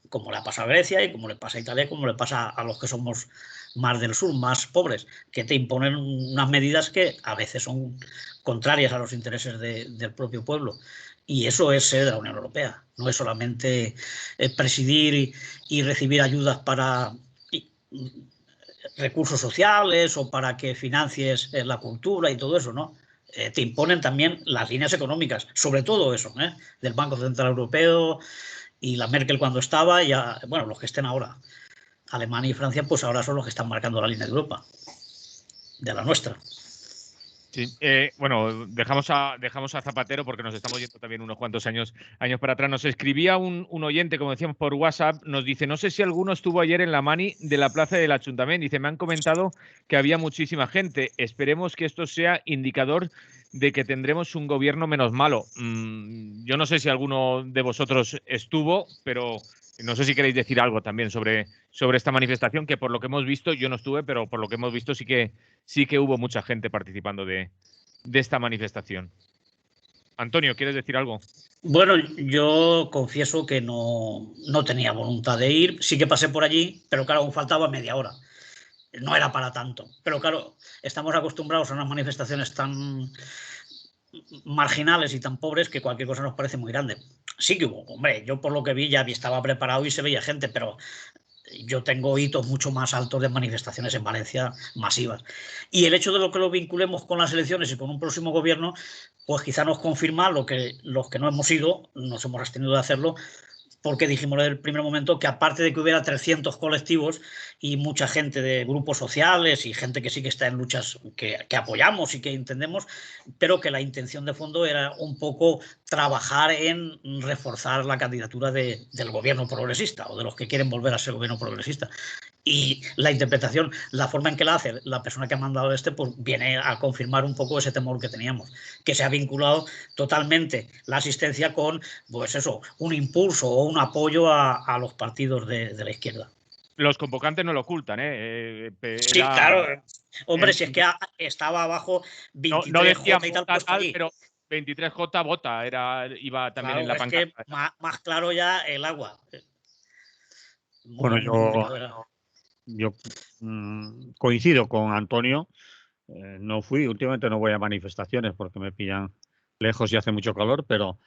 como le pasa a Grecia y como le pasa a Italia, como le pasa a los que somos más del sur, más pobres, que te imponen unas medidas que a veces son contrarias a los intereses del propio pueblo. Y eso es ser de la Unión Europea. No es solamente presidir y recibir ayudas para recursos sociales o para que financies la cultura y todo eso, ¿no? Te imponen también las líneas económicas, sobre todo eso, del Banco Central Europeo y la Merkel cuando estaba, y bueno, los que estén ahora. Alemania y Francia, pues ahora son los que están marcando la línea de Europa, de la nuestra. Sí, bueno, dejamos a Zapatero porque nos estamos yendo también unos cuantos años para atrás. Nos escribía un oyente, como decíamos, por WhatsApp, nos dice, no sé si alguno estuvo ayer en la mani de la plaza del Ayuntamiento. Dice, me han comentado que había muchísima gente. Esperemos que esto sea indicador de que tendremos un gobierno menos malo. Yo no sé si alguno de vosotros estuvo, pero no sé si queréis decir algo también sobre esta manifestación, que por lo que hemos visto, yo no estuve, pero por lo que hemos visto sí que hubo mucha gente participando de esta manifestación. Antonio, ¿quieres decir algo? Bueno, yo confieso que no tenía voluntad de ir. Sí que pasé por allí, pero claro, aún faltaba media hora. No era para tanto. Pero claro, estamos acostumbrados a unas manifestaciones tan marginales y tan pobres que cualquier cosa nos parece muy grande. Sí que hubo, hombre, yo por lo que vi ya estaba preparado y se veía gente, pero yo tengo hitos mucho más altos de manifestaciones en Valencia masivas. Y el hecho de lo que lo vinculemos con las elecciones y con un próximo gobierno, pues quizá nos confirma lo que los que no hemos ido, nos hemos abstenido de hacerlo, porque dijimos desde el primer momento que aparte de que hubiera 300 colectivos y mucha gente de grupos sociales y gente que sí que está en luchas que apoyamos y que entendemos, pero que la intención de fondo era un poco trabajar en reforzar la candidatura del gobierno progresista o de los que quieren volver a ser gobierno progresista. Y la interpretación, la forma en que la hace la persona que ha mandado pues viene a confirmar un poco ese temor que teníamos, que se ha vinculado totalmente la asistencia con, pues eso, un impulso o un apoyo a los partidos de la izquierda. Los convocantes no lo ocultan, Sí, claro. Hombre, si es que estaba abajo 23J y tal puesto tal, allí. pero 23J vota, iba también claro, en la pancarta. Es que más claro ya el agua. Bueno, yo coincido con Antonio. No fui, últimamente no voy a manifestaciones porque me pillan lejos y hace mucho calor, pero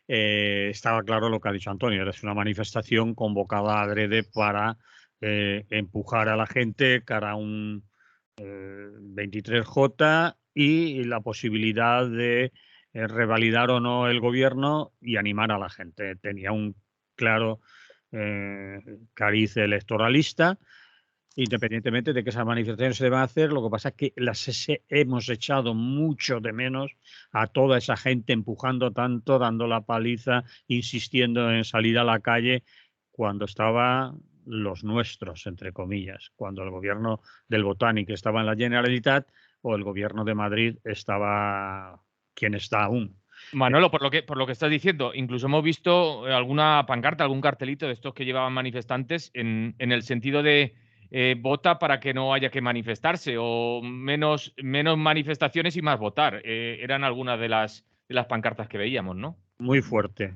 estaba claro lo que ha dicho Antonio. Es una manifestación convocada adrede para empujar a la gente cara a un 23J y la posibilidad de revalidar o no el gobierno y animar a la gente. Tenía un claro cariz electoralista. Independientemente de que esas manifestaciones se deban hacer, lo que pasa es que hemos echado mucho de menos a toda esa gente empujando tanto, dando la paliza, insistiendo en salir a la calle cuando estaban los nuestros, entre comillas, cuando el gobierno del Botánico estaba en la Generalitat o el gobierno de Madrid estaba quien está aún. Manolo, por lo que estás diciendo, incluso hemos visto alguna pancarta, algún cartelito de estos que llevaban manifestantes en el sentido de vota para que no haya que manifestarse o menos manifestaciones y más votar. Eran algunas de las pancartas que veíamos, ¿no? Muy fuerte.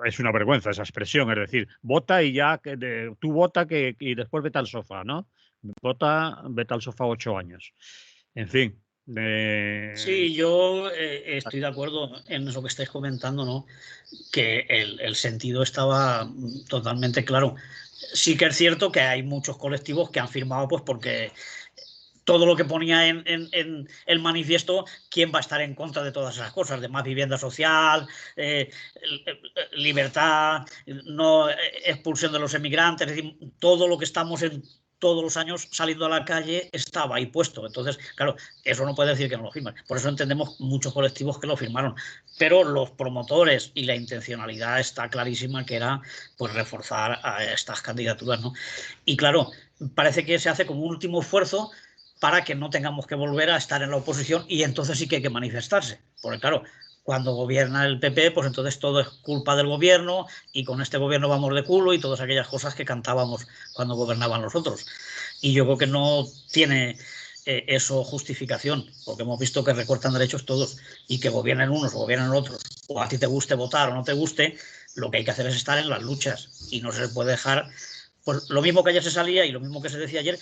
Es una vergüenza esa expresión, es decir, vota y ya, tú vota y después vete al sofá, ¿no? Vete al sofá 8 años. En fin. Sí, yo estoy de acuerdo en eso que estáis comentando, ¿no? Que el sentido estaba totalmente claro. Sí que es cierto que hay muchos colectivos que han firmado pues porque todo lo que ponía en el manifiesto, ¿quién va a estar en contra de todas esas cosas? De más vivienda social, libertad, no expulsión de los emigrantes, es decir, todo lo que estamos en todos los años saliendo a la calle estaba ahí puesto. Entonces, claro, eso no puede decir que no lo firman. Por eso entendemos muchos colectivos que lo firmaron. Pero los promotores y la intencionalidad está clarísima, que era pues reforzar a estas candidaturas, ¿no? Y claro, parece que se hace como un último esfuerzo para que no tengamos que volver a estar en la oposición, y entonces sí que hay que manifestarse. Porque claro, cuando gobierna el PP, pues entonces todo es culpa del gobierno y con este gobierno vamos de culo y todas aquellas cosas que cantábamos cuando gobernaban los otros. Y yo creo que no tiene eso justificación, porque hemos visto que recortan derechos todos y que gobiernen unos o gobiernen otros, o a ti te guste votar o no te guste, lo que hay que hacer es estar en las luchas y no se puede dejar, pues lo mismo que ayer se salía y lo mismo que se decía ayer,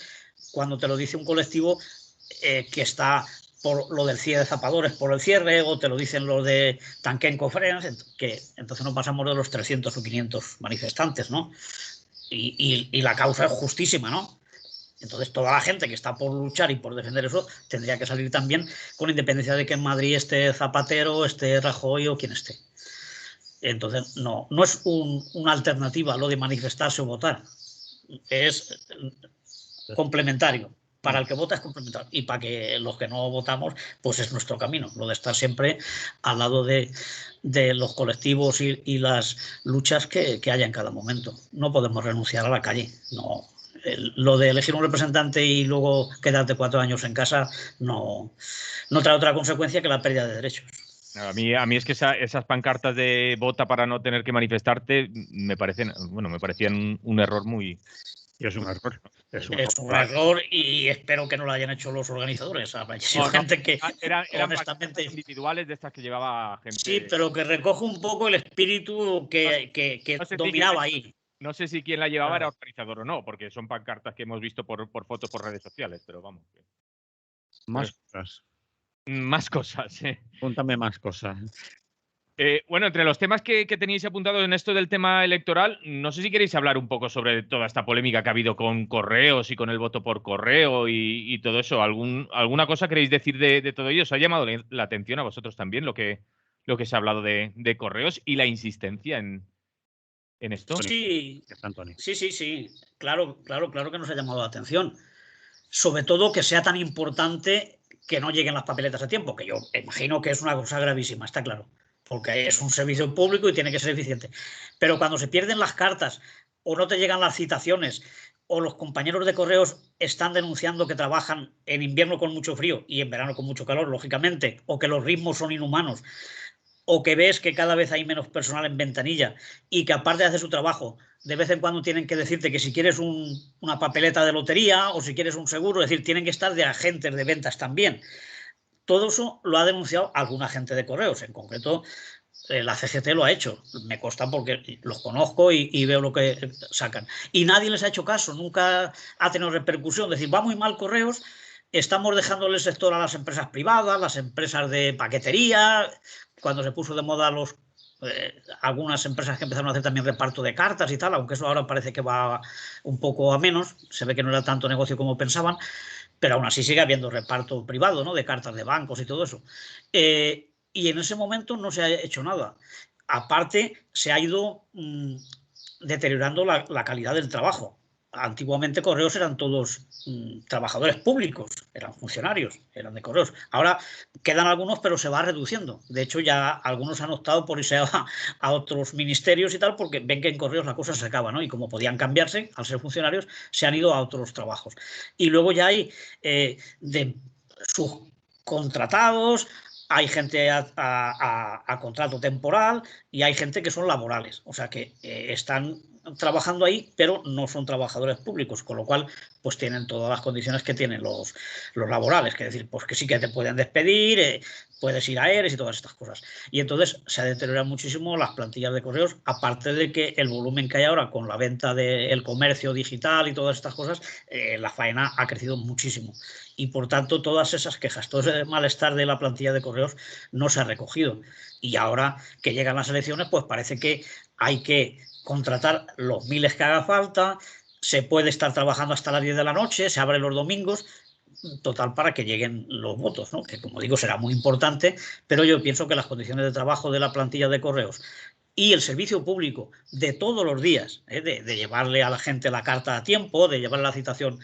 cuando te lo dice un colectivo que está por lo del cierre de zapadores, por el cierre, o te lo dicen los de Tanquenco Friends, que entonces no pasamos de los 300 o 500 manifestantes, ¿no? Y la causa es justísima, ¿no? Entonces toda la gente que está por luchar y por defender eso tendría que salir también, con independencia de que en Madrid esté Zapatero, esté Rajoy o quien esté. Entonces no es una alternativa lo de manifestarse o votar, es complementario. Para el que vota es complementario, y para que los que no votamos, pues es nuestro camino, lo de estar siempre al lado de los colectivos y las luchas que haya en cada momento. No podemos renunciar a la calle, no. Lo de elegir un representante y luego quedarte 4 años en casa no trae otra consecuencia que la pérdida de derechos. A mí es que esas pancartas de vota para no tener que manifestarte me parecían un error muy... Y es un error. Es un error, y espero que no lo hayan hecho los organizadores. Gente que eran honestamente individuales de estas que llevaba gente. Sí, pero que recoge un poco el espíritu que no sé dominaba ahí. No sé si quien la llevaba era organizador o no, porque son pancartas que hemos visto por fotos por redes sociales, pero vamos. Más cosas. Más cosas, Cuéntame más cosas. Bueno, entre los temas que teníais apuntados en esto del tema electoral, no sé si queréis hablar un poco sobre toda esta polémica que ha habido con correos y con el voto por correo y todo eso. ¿Alguna cosa queréis decir de todo ello? ¿Os ha llamado la atención a vosotros también lo que se ha hablado de correos y la insistencia en esto? Sí. Claro que nos ha llamado la atención. Sobre todo que sea tan importante que no lleguen las papeletas a tiempo, que yo imagino que es una cosa gravísima, está claro, porque es un servicio público y tiene que ser eficiente. Pero cuando se pierden las cartas o no te llegan las citaciones, o los compañeros de correos están denunciando que trabajan en invierno con mucho frío y en verano con mucho calor, lógicamente, o que los ritmos son inhumanos, o que ves que cada vez hay menos personal en ventanilla y que aparte de hacer su trabajo, de vez en cuando tienen que decirte que si quieres una papeleta de lotería o si quieres un seguro, es decir, tienen que estar de agentes de ventas también. Todo eso lo ha denunciado algún agente de correos, en concreto la CGT lo ha hecho, me consta porque los conozco y veo lo que sacan. Y nadie les ha hecho caso, nunca ha tenido repercusión. Es decir, va muy mal correos, estamos dejándole el sector a las empresas privadas, las empresas de paquetería, cuando se puso de moda algunas empresas que empezaron a hacer también reparto de cartas y tal, aunque eso ahora parece que va un poco a menos, se ve que no era tanto negocio como pensaban, pero aún así sigue habiendo reparto privado, ¿no? De cartas de bancos y todo eso. Y en ese momento no se ha hecho nada. Aparte, se ha ido deteriorando la calidad del trabajo. Antiguamente Correos eran todos trabajadores públicos, eran funcionarios, eran de Correos. Ahora quedan algunos, pero se va reduciendo. De hecho, ya algunos han optado por irse a otros ministerios y tal, porque ven que en Correos la cosa se acaba, ¿no? Y como podían cambiarse al ser funcionarios, se han ido a otros trabajos. Y luego ya hay de subcontratados hay gente a contrato temporal y hay gente que son laborales, o sea que están trabajando ahí, pero no son trabajadores públicos, con lo cual pues tienen todas las condiciones que tienen los laborales, que es decir, pues que sí que te pueden despedir, puedes ir a ERES y todas estas cosas. Y entonces se deterioran muchísimo las plantillas de correos, aparte de que el volumen que hay ahora con la venta del comercio digital y todas estas cosas, la faena ha crecido muchísimo. Y por tanto todas esas quejas, todo ese malestar de la plantilla de correos no se ha recogido. Y ahora que llegan las elecciones, pues parece que hay que contratar los miles que haga falta, se puede estar trabajando hasta las 10 de la noche, se abre los domingos, total para que lleguen los votos, ¿no? Que como digo será muy importante, pero yo pienso que las condiciones de trabajo de la plantilla de correos y el servicio público de todos los días, de llevarle a la gente la carta a tiempo, de llevarle la citación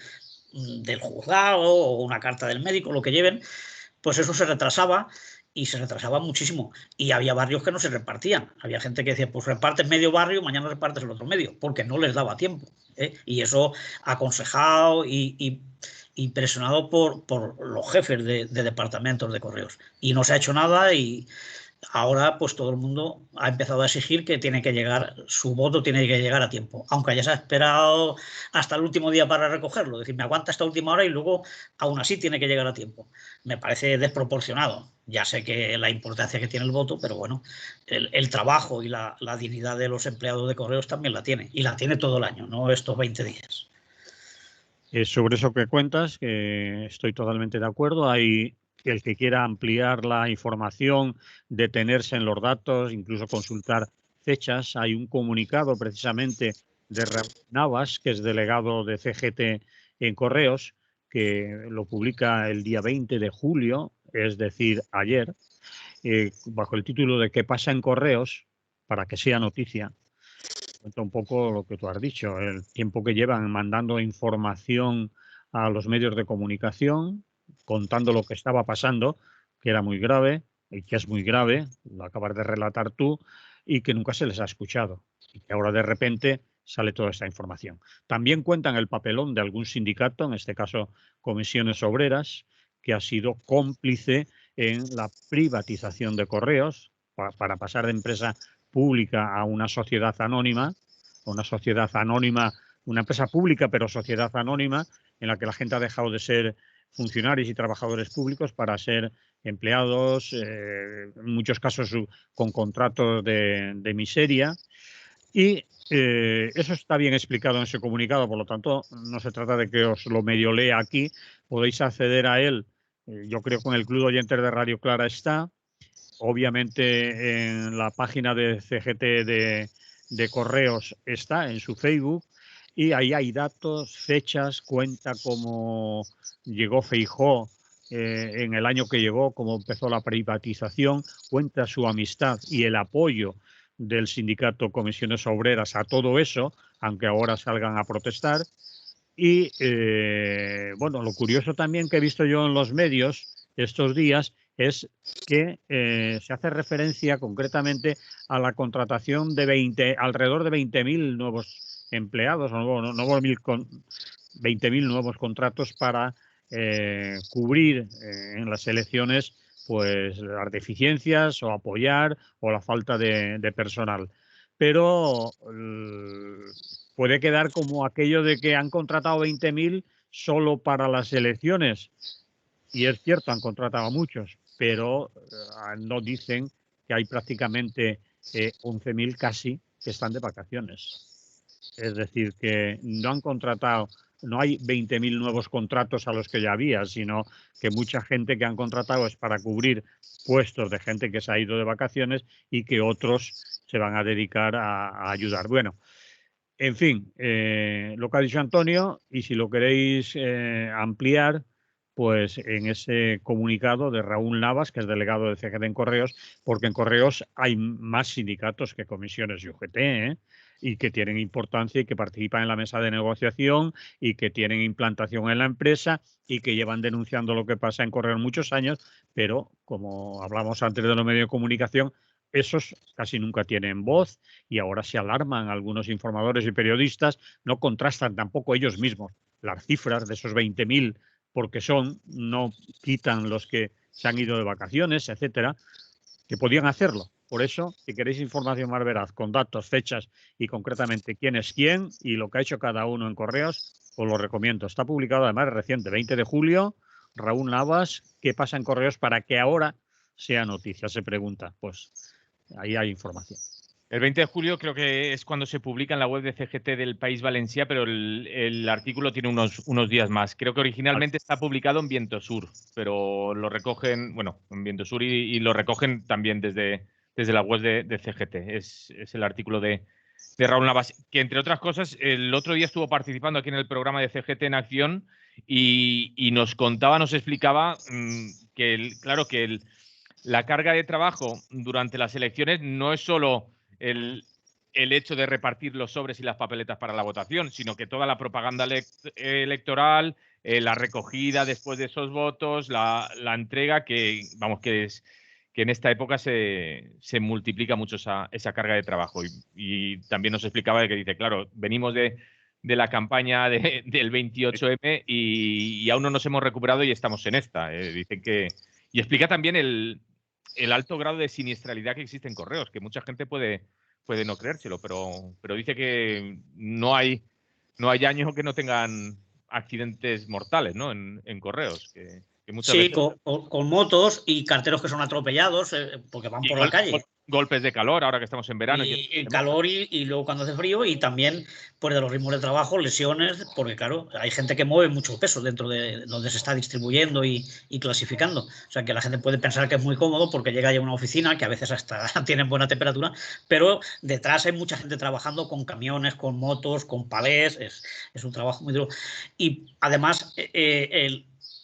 del juzgado o una carta del médico, lo que lleven, pues eso se retrasaba y se retrasaba muchísimo. Y había barrios que no se repartían. Había gente que decía, pues repartes medio barrio, mañana repartes el otro medio, porque no les daba tiempo. Y eso aconsejado y presionado por los jefes de departamentos de correos. Y no se ha hecho nada y ahora pues todo el mundo ha empezado a exigir que tiene que llegar, su voto tiene que llegar a tiempo, aunque ya se ha esperado hasta el último día para recogerlo. Es decir, me aguanta hasta última hora y luego aún así tiene que llegar a tiempo. Me parece desproporcionado. Ya sé que la importancia que tiene el voto, pero bueno, el trabajo y la dignidad de los empleados de correos también la tiene. Y la tiene todo el año, no estos 20 días. Sobre eso que cuentas, que estoy totalmente de acuerdo. Hay el que quiera ampliar la información, detenerse en los datos, incluso consultar fechas. Hay un comunicado precisamente de Raúl Navas, que es delegado de CGT en Correos, que lo publica el día 20 de julio, es decir, ayer, bajo el título de ¿Qué pasa en Correos? Para que sea noticia. Cuenta un poco lo que tú has dicho, el tiempo que llevan mandando información a los medios de comunicación, contando lo que estaba pasando, que era muy grave y que es muy grave, lo acabas de relatar tú, y que nunca se les ha escuchado. Y que ahora de repente sale toda esta información. También cuentan el papelón de algún sindicato, en este caso Comisiones Obreras, que ha sido cómplice en la privatización de correos para pasar de empresa pública a una sociedad anónima, una empresa pública pero sociedad anónima, en la que la gente ha dejado de ser funcionarios y trabajadores públicos para ser empleados, en muchos casos con contratos de miseria. Y eso está bien explicado en ese comunicado, por lo tanto, no se trata de que os lo medio lea aquí, podéis acceder a él. Yo creo que en el Club de Oyentes de Radio Clara está. Obviamente en la página de CGT de Correos está, en su Facebook, y ahí hay datos, fechas, cuenta cómo llegó Feijóo en el año que llegó, cómo empezó la privatización, cuenta su amistad y el apoyo del sindicato Comisiones Obreras a todo eso, aunque ahora salgan a protestar. Y bueno, lo curioso también que he visto yo en los medios estos días es que se hace referencia concretamente a la contratación de alrededor de 20.000 nuevos empleados, 20.000 nuevos contratos para cubrir en las elecciones pues las deficiencias o apoyar o la falta de personal. Pero puede quedar como aquello de que han contratado 20.000 solo para las elecciones. Y es cierto, han contratado a muchos, pero no dicen que hay prácticamente 11.000 casi que están de vacaciones. Es decir, que no han contratado, no hay 20.000 nuevos contratos a los que ya había, sino que mucha gente que han contratado es para cubrir puestos de gente que se ha ido de vacaciones y que otros se van a dedicar a ayudar. Bueno, en fin, lo que ha dicho Antonio, y si lo queréis ampliar, pues en ese comunicado de Raúl Navas, que es delegado de CGT en Correos, porque en Correos hay más sindicatos que comisiones y UGT, y que tienen importancia y que participan en la mesa de negociación y que tienen implantación en la empresa y que llevan denunciando lo que pasa en Correos muchos años, pero como hablamos antes de los medios de comunicación, esos casi nunca tienen voz y ahora se alarman algunos informadores y periodistas, no contrastan tampoco ellos mismos las cifras de esos 20.000 porque no quitan los que se han ido de vacaciones, etcétera, que podían hacerlo. Por eso, si queréis información más veraz, con datos, fechas y concretamente quién es quién y lo que ha hecho cada uno en correos, os lo recomiendo. Está publicado además reciente, 20 de julio, Raúl Navas, ¿qué pasa en correos para que ahora sea noticia? Se pregunta. Pues ahí hay información. El 20 de julio creo que es cuando se publica en la web de CGT del País Valencià, pero el artículo tiene unos días más. Creo que originalmente está publicado en Viento Sur, pero lo recogen, bueno, en Viento Sur y lo recogen también desde la web de CGT. Es el artículo de Raúl Navas, que entre otras cosas, el otro día estuvo participando aquí en el programa de CGT en Acción y nos contaba, nos explicaba que, claro, que la carga de trabajo durante las elecciones no es solo el hecho de repartir los sobres y las papeletas para la votación, sino que toda la propaganda electoral, la recogida después de esos votos, la entrega, que vamos, que en esta época se multiplica mucho esa carga de trabajo. Y también nos explicaba que dice, claro, venimos de la campaña del 28M y aún no nos hemos recuperado y estamos en esta. Dicen que... Y explica también el alto grado de siniestralidad que existe en correos, que mucha gente puede no creérselo, pero dice que no hay años que no tengan accidentes mortales, ¿no? En correos, que muchas Sí, veces... con motos y carteros que son atropellados porque van por la calle. Golpes de calor, ahora que estamos en verano. Y el calor y luego cuando hace frío, y también pues de los ritmos de trabajo, lesiones, porque claro, hay gente que mueve mucho peso dentro de donde se está distribuyendo y clasificando. O sea que la gente puede pensar que es muy cómodo porque llega a una oficina que a veces hasta tienen buena temperatura, pero detrás hay mucha gente trabajando con camiones, con motos, con palés, es un trabajo muy duro. Y además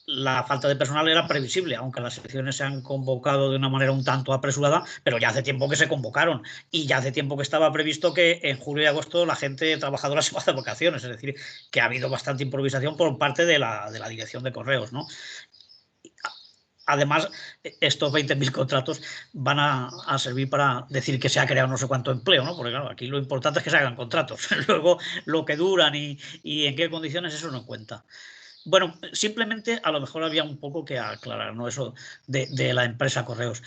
la falta de personal era previsible, aunque las elecciones se han convocado de una manera un tanto apresurada, pero ya hace tiempo que se convocaron y ya hace tiempo que estaba previsto que en julio y agosto la gente trabajadora se va de vacaciones, es decir, que ha habido bastante improvisación por parte de la dirección de correos, ¿no? Además, estos 20.000 contratos van a servir para decir que se ha creado no sé cuánto empleo, ¿no? Porque claro, aquí lo importante es que se hagan contratos. Luego, lo que duran y en qué condiciones, eso no cuenta. Bueno, simplemente a lo mejor había un poco que aclarar, ¿no? Eso de la empresa Correos.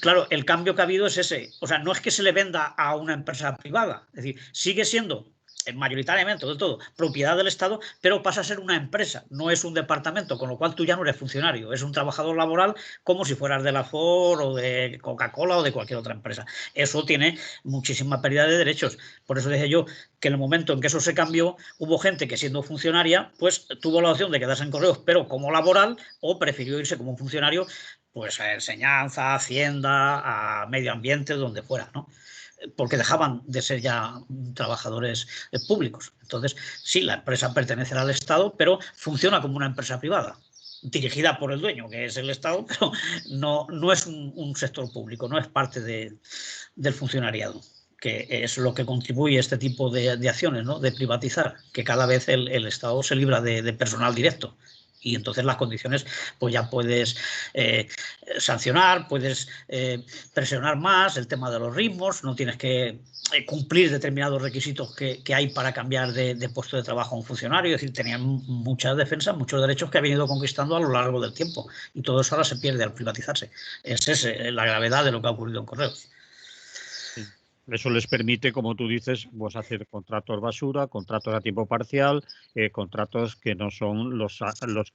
Claro, el cambio que ha habido es ese. O sea, no es que se le venda a una empresa privada. Es decir, sigue siendo mayoritariamente, de todo, propiedad del Estado, pero pasa a ser una empresa, no es un departamento, con lo cual tú ya no eres funcionario, es un trabajador laboral como si fueras de la Ford o de Coca-Cola o de cualquier otra empresa. Eso tiene muchísima pérdida de derechos. Por eso dije yo que en el momento en que eso se cambió, hubo gente que siendo funcionaria, pues tuvo la opción de quedarse en Correos, pero como laboral, o prefirió irse como funcionario, pues a enseñanza, a Hacienda, a medio ambiente, donde fuera, ¿no? Porque dejaban de ser ya trabajadores públicos. Entonces, sí, la empresa pertenece al Estado, pero funciona como una empresa privada, dirigida por el dueño, que es el Estado, pero no es un sector público, no es parte del funcionariado, que es lo que contribuye a este tipo de acciones, ¿no? De privatizar, que cada vez el Estado se libra de personal directo. Y entonces las condiciones, pues ya puedes sancionar, puedes presionar más el tema de los ritmos, no tienes que cumplir determinados requisitos que hay para cambiar de puesto de trabajo a un funcionario. Es decir, tenían muchas defensas, muchos derechos que ha venido conquistando a lo largo del tiempo. Y todo eso ahora se pierde al privatizarse. Esa es la gravedad de lo que ha ocurrido en Correos. Eso les permite, como tú dices, pues hacer contratos basura, contratos a tiempo parcial, contratos que no son los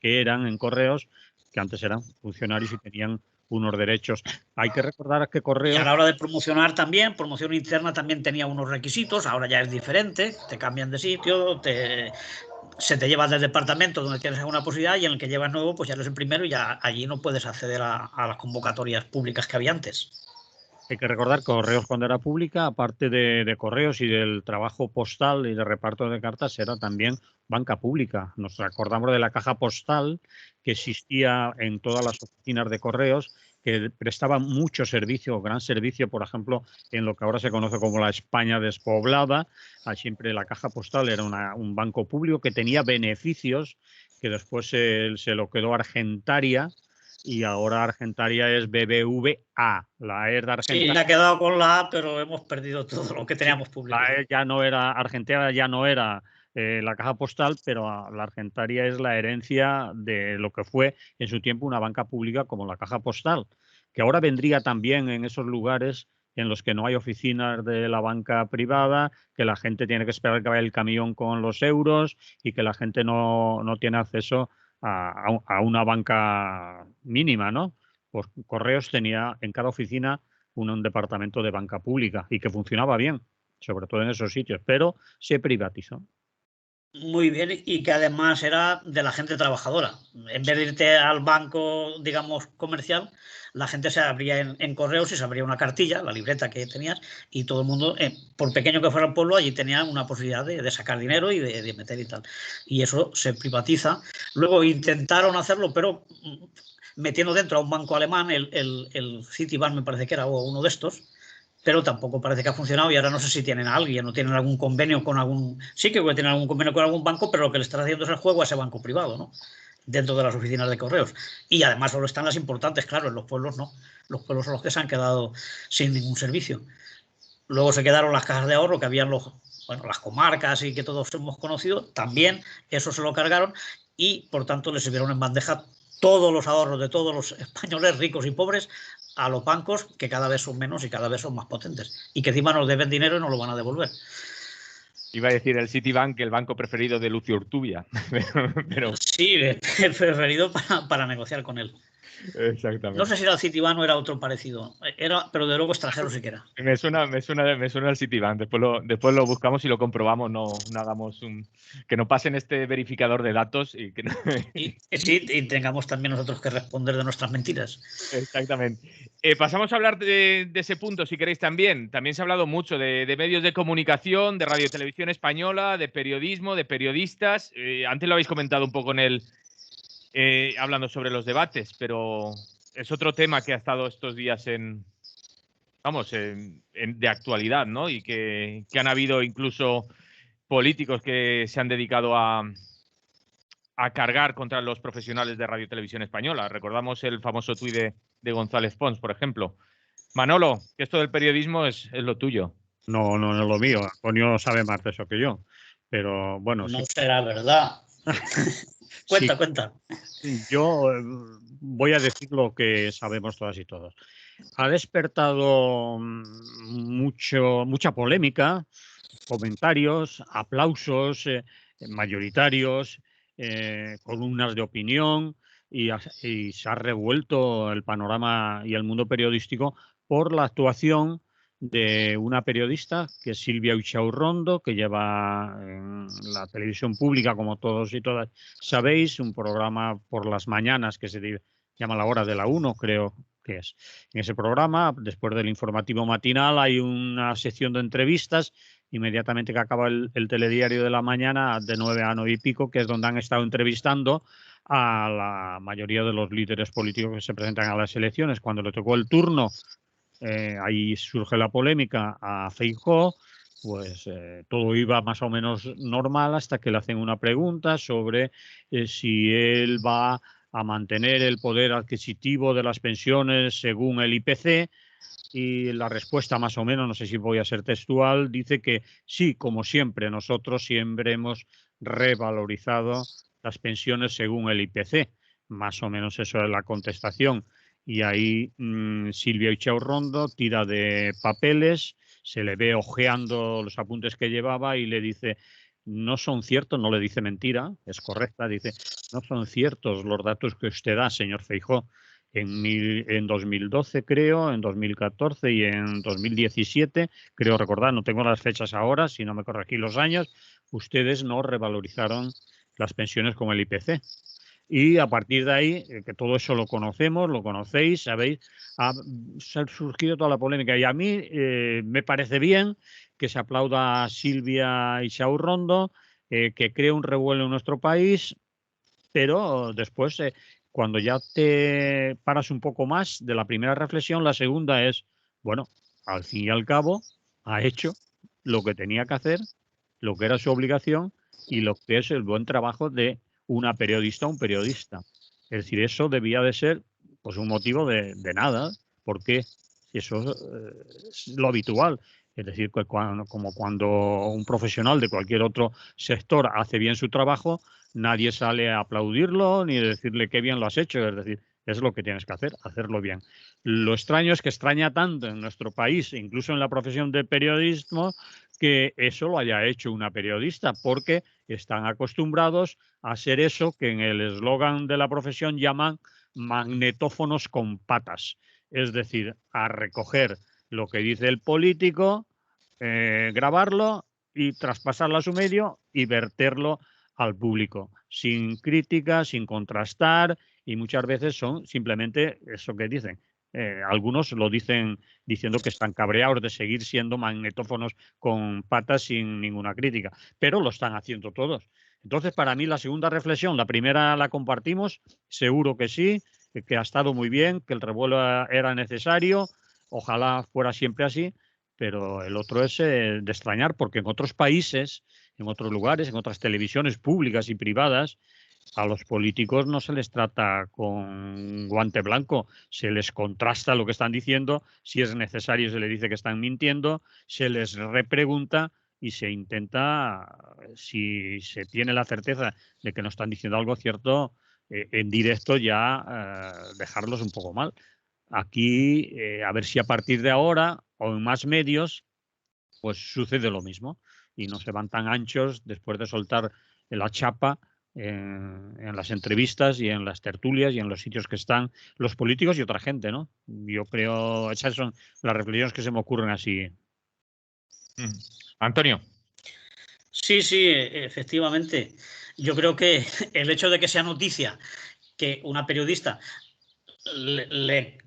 que eran en Correos, que antes eran funcionarios y tenían unos derechos. Hay que recordar que Correos... Y a la hora de promocionar también, promoción interna también tenía unos requisitos, ahora ya es diferente, te cambian de sitio, se te lleva del departamento donde tienes alguna posibilidad y en el que llevas nuevo, pues ya eres el primero y ya allí no puedes acceder a las convocatorias públicas que había antes. Hay que recordar que Correos, cuando era pública, aparte de correos y del trabajo postal y de reparto de cartas, era también banca pública. Nos acordamos de la caja postal que existía en todas las oficinas de correos, que prestaba mucho servicio, gran servicio, por ejemplo, en lo que ahora se conoce como la España despoblada. Siempre la caja postal era un banco público que tenía beneficios, que después se lo quedó Argentaria, y ahora Argentaria es BBVA. La E de Argentaria. Sí, ha quedado con la A, pero hemos perdido todo lo que teníamos publicado. La E ya no era, Argentaria ya no era la caja postal, pero la Argentaria es la herencia de lo que fue en su tiempo una banca pública como la caja postal, que ahora vendría también en esos lugares en los que no hay oficinas de la banca privada, que la gente tiene que esperar que vaya el camión con los euros y que la gente no tiene acceso a una banca mínima, ¿no? Pues Correos tenía en cada oficina un departamento de banca pública y que funcionaba bien, sobre todo en esos sitios, pero se privatizó. Muy bien, y que además era de la gente trabajadora. En vez de irte al banco, digamos, comercial, la gente se abría en Correos y se abría una cartilla, la libreta que tenías, y todo el mundo, por pequeño que fuera el pueblo, allí tenía una posibilidad de sacar dinero y de meter y tal. Y eso se privatiza. Luego intentaron hacerlo, pero metiendo dentro a un banco alemán, el Citibank me parece que era, o uno de estos, pero tampoco parece que ha funcionado y ahora no sé si tienen a alguien o tienen algún convenio con algún... Sí que tienen algún convenio con algún banco, pero lo que le están haciendo es el juego a ese banco privado, ¿no? Dentro de las oficinas de correos. Y además solo están las importantes, claro, en los pueblos no. Los pueblos son los que se han quedado sin ningún servicio. Luego se quedaron las cajas de ahorro que habían las comarcas y que todos hemos conocido, también eso se lo cargaron y por tanto le sirvieron en bandeja todos los ahorros de todos los españoles ricos y pobres a los bancos, que cada vez son menos y cada vez son más potentes y que encima nos deben dinero y nos lo van a devolver. Iba a decir el Citibank, el banco preferido de Lucio Urtubia. pero... Sí, el preferido para negociar con él. Exactamente. No sé si era el Citibank o era otro parecido, pero de luego extranjero sí que era. Me suena el Citibank. Después lo buscamos y lo comprobamos. No hagamos que no pasen este verificador de datos y que no... y tengamos también nosotros que responder de nuestras mentiras. Exactamente. Pasamos a hablar de ese punto, si queréis también. También se ha hablado mucho de medios de comunicación, de Radio Televisión Española, de periodismo, de periodistas. Antes lo habéis comentado un poco hablando sobre los debates, pero es otro tema que ha estado estos días de actualidad, ¿no? Y que han habido incluso políticos que se han dedicado a cargar contra los profesionales de Radio Televisión Española. Recordamos el famoso tuit de González Pons, por ejemplo. Manolo, que esto del periodismo es lo tuyo. No es lo mío. Antonio sabe más de eso que yo. Pero bueno. No será verdad. Cuenta. Sí, yo voy a decir lo que sabemos todas y todos. Ha despertado mucha polémica, comentarios, aplausos mayoritarios, columnas de opinión y se ha revuelto el panorama y el mundo periodístico por la actuación de una periodista que es Silvia Uchaurrondo, que lleva en la televisión pública, como todos y todas sabéis, un programa por las mañanas que se llama La Hora de la 1, creo que es. En ese programa, después del informativo matinal, hay una sección de entrevistas, inmediatamente que acaba el telediario de la mañana, de 9 a 9 y pico, que es donde han estado entrevistando a la mayoría de los líderes políticos que se presentan a las elecciones. Cuando le tocó el turno, ahí surge la polémica a Feijóo, pues todo iba más o menos normal hasta que le hacen una pregunta sobre si él va a mantener el poder adquisitivo de las pensiones según el IPC, y la respuesta más o menos, no sé si voy a ser textual, dice que sí, como siempre, nosotros siempre hemos revalorizado las pensiones según el IPC. Más o menos eso es la contestación. Y ahí Silvia Uchaurrondo tira de papeles, se le ve ojeando los apuntes que llevaba y le dice: no son ciertos, no le dice mentira, es correcta, dice: no son ciertos los datos que usted da, señor Feijóo. En 2012, creo, en 2014 y en 2017, creo recordar, no tengo las fechas ahora, si no me corregí los años, ustedes no revalorizaron las pensiones con el IPC. Y a partir de ahí, que todo eso lo conocemos, lo conocéis, sabéis, ha surgido toda la polémica. Y a mí me parece bien que se aplauda a Silvia Uchaurrondo, que crea un revuelo en nuestro país, pero después, cuando ya te paras un poco más de la primera reflexión, la segunda es, bueno, al fin y al cabo, ha hecho lo que tenía que hacer, lo que era su obligación y lo que es el buen trabajo de una periodista o un periodista. Es decir, eso debía de ser pues un motivo de nada, porque eso es lo habitual. Es decir, que como cuando un profesional de cualquier otro sector hace bien su trabajo, nadie sale a aplaudirlo ni decirle qué bien lo has hecho. Es decir, es lo que tienes que hacer, hacerlo bien. Lo extraño es que extraña tanto en nuestro país, incluso en la profesión de periodismo, que eso lo haya hecho una periodista, porque están acostumbrados a hacer eso que en el eslogan de la profesión llaman magnetófonos con patas. Es decir, a recoger lo que dice el político, grabarlo y traspasarlo a su medio y verterlo al público, sin crítica, sin contrastar, y muchas veces son simplemente eso que dicen. Algunos lo dicen diciendo que están cabreados de seguir siendo magnetófonos con patas sin ninguna crítica, pero lo están haciendo todos. Entonces, para mí, la segunda reflexión, la primera la compartimos, seguro que sí, que ha estado muy bien, que el revuelo era necesario, ojalá fuera siempre así, pero el otro es de extrañar, porque en otros países, en otros lugares, en otras televisiones públicas y privadas, a los políticos no se les trata con guante blanco, se les contrasta lo que están diciendo, si es necesario se les dice que están mintiendo, se les repregunta y se intenta, si se tiene la certeza de que no están diciendo algo cierto, en directo ya dejarlos un poco mal. Aquí, a ver si a partir de ahora o en más medios, pues sucede lo mismo y no se van tan anchos después de soltar la chapa en las entrevistas y en las tertulias y en los sitios que están los políticos y otra gente, ¿no? Yo creo, esas son las reflexiones que se me ocurren así. Antonio. Sí, sí, efectivamente. Yo creo que el hecho de que sea noticia que una periodista le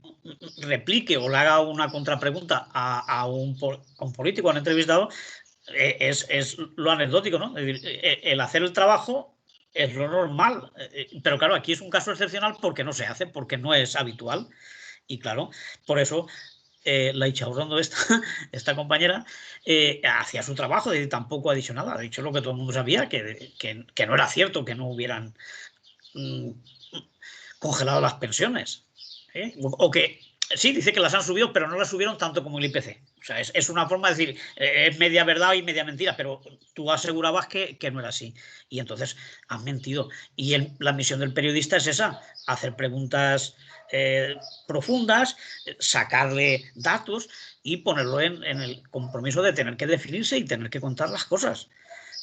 replique o le haga una contrapregunta a un político, a un entrevistado, es lo anecdótico, ¿no? Es decir, el hacer el trabajo es lo normal, pero claro, aquí es un caso excepcional porque no se hace, porque no es habitual. Y claro, por eso la Ichaurrondo, esta compañera, hacía su trabajo y tampoco ha dicho nada. Ha dicho lo que todo el mundo sabía, que no era cierto que no hubieran congelado las pensiones. O que sí, dice que las han subido, pero no las subieron tanto como el IPC. O sea, es una forma de decir, es media verdad y media mentira, pero tú asegurabas que no era así. Y entonces han mentido. Y la misión del periodista es esa, hacer preguntas profundas, sacarle datos y ponerlo en el compromiso de tener que definirse y tener que contar las cosas.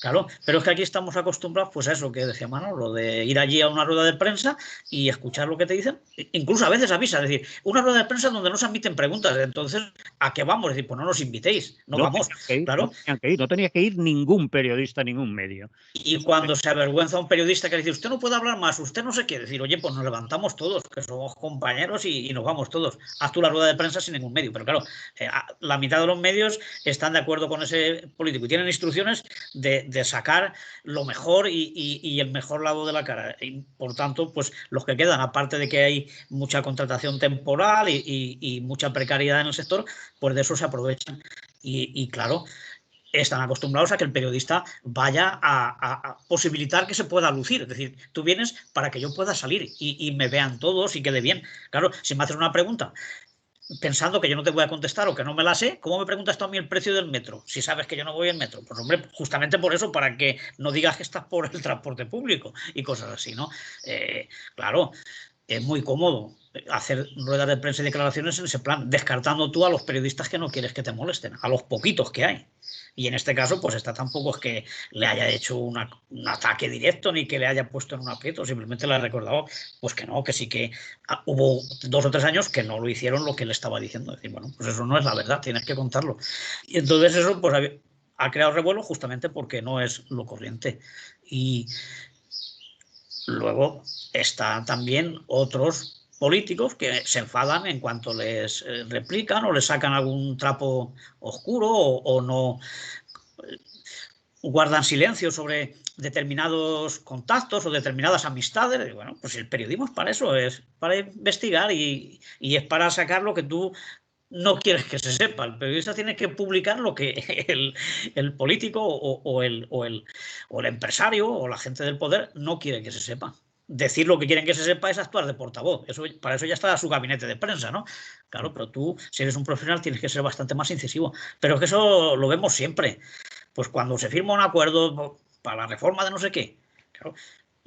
Claro, pero es que aquí estamos acostumbrados pues a eso que decía Manolo, de ir allí a una rueda de prensa y escuchar lo que te dicen. Incluso a veces avisa, es decir, una rueda de prensa donde no se admiten preguntas. Entonces, ¿a qué vamos? Es decir, pues no nos invitéis, no No vamos. tenían que ir, Claro. no tenía que ir ningún periodista a ningún medio. Y cuando se avergüenza un periodista que dice, usted no puede hablar más, usted no sé qué, decir, oye, pues nos levantamos todos, que somos compañeros y nos vamos todos. Haz tú la rueda de prensa sin ningún medio. Pero claro, la mitad de los medios están de acuerdo con ese político y tienen instrucciones de sacar lo mejor y el mejor lado de la cara. Y por tanto, pues los que quedan, aparte de que hay mucha contratación temporal y mucha precariedad en el sector, pues de eso se aprovechan. Y claro, están acostumbrados a que el periodista vaya a posibilitar que se pueda lucir. Es decir, tú vienes para que yo pueda salir y me vean todos y quede bien. Claro, si me haces una pregunta pensando que yo no te voy a contestar o que no me la sé, ¿cómo me preguntas tú a mí el precio del metro? Si sabes que yo no voy en metro. Pues hombre, justamente por eso, para que no digas que estás por el transporte público y cosas así, ¿no? Claro, es muy cómodo hacer ruedas de prensa y declaraciones en ese plan, descartando tú a los periodistas que no quieres que te molesten, a los poquitos que hay. Y en este caso, pues esta tampoco es que le haya hecho un ataque directo ni que le haya puesto en un aprieto, simplemente le ha recordado, pues que no, que sí que hubo 2 o 3 años que no lo hicieron lo que le estaba diciendo. Es decir, bueno, pues eso no es la verdad, tienes que contarlo. Y entonces eso, pues ha creado revuelo justamente porque no es lo corriente. Y luego están también otros políticos que se enfadan en cuanto les replican o les sacan algún trapo oscuro o no guardan silencio sobre determinados contactos o determinadas amistades. Y bueno, pues el periodismo es para eso, es para investigar y es para sacar lo que tú no quieres que se sepa. El periodista tiene que publicar lo que el político o el empresario o la gente del poder no quiere que se sepa. decir lo que quieren que se sepa es actuar de portavoz. Para eso ya está su gabinete de prensa, ¿no? Claro, pero tú, si eres un profesional, tienes que ser bastante más incisivo. Pero es que eso lo vemos siempre. Pues cuando se firma un acuerdo para la reforma de no sé qué, claro,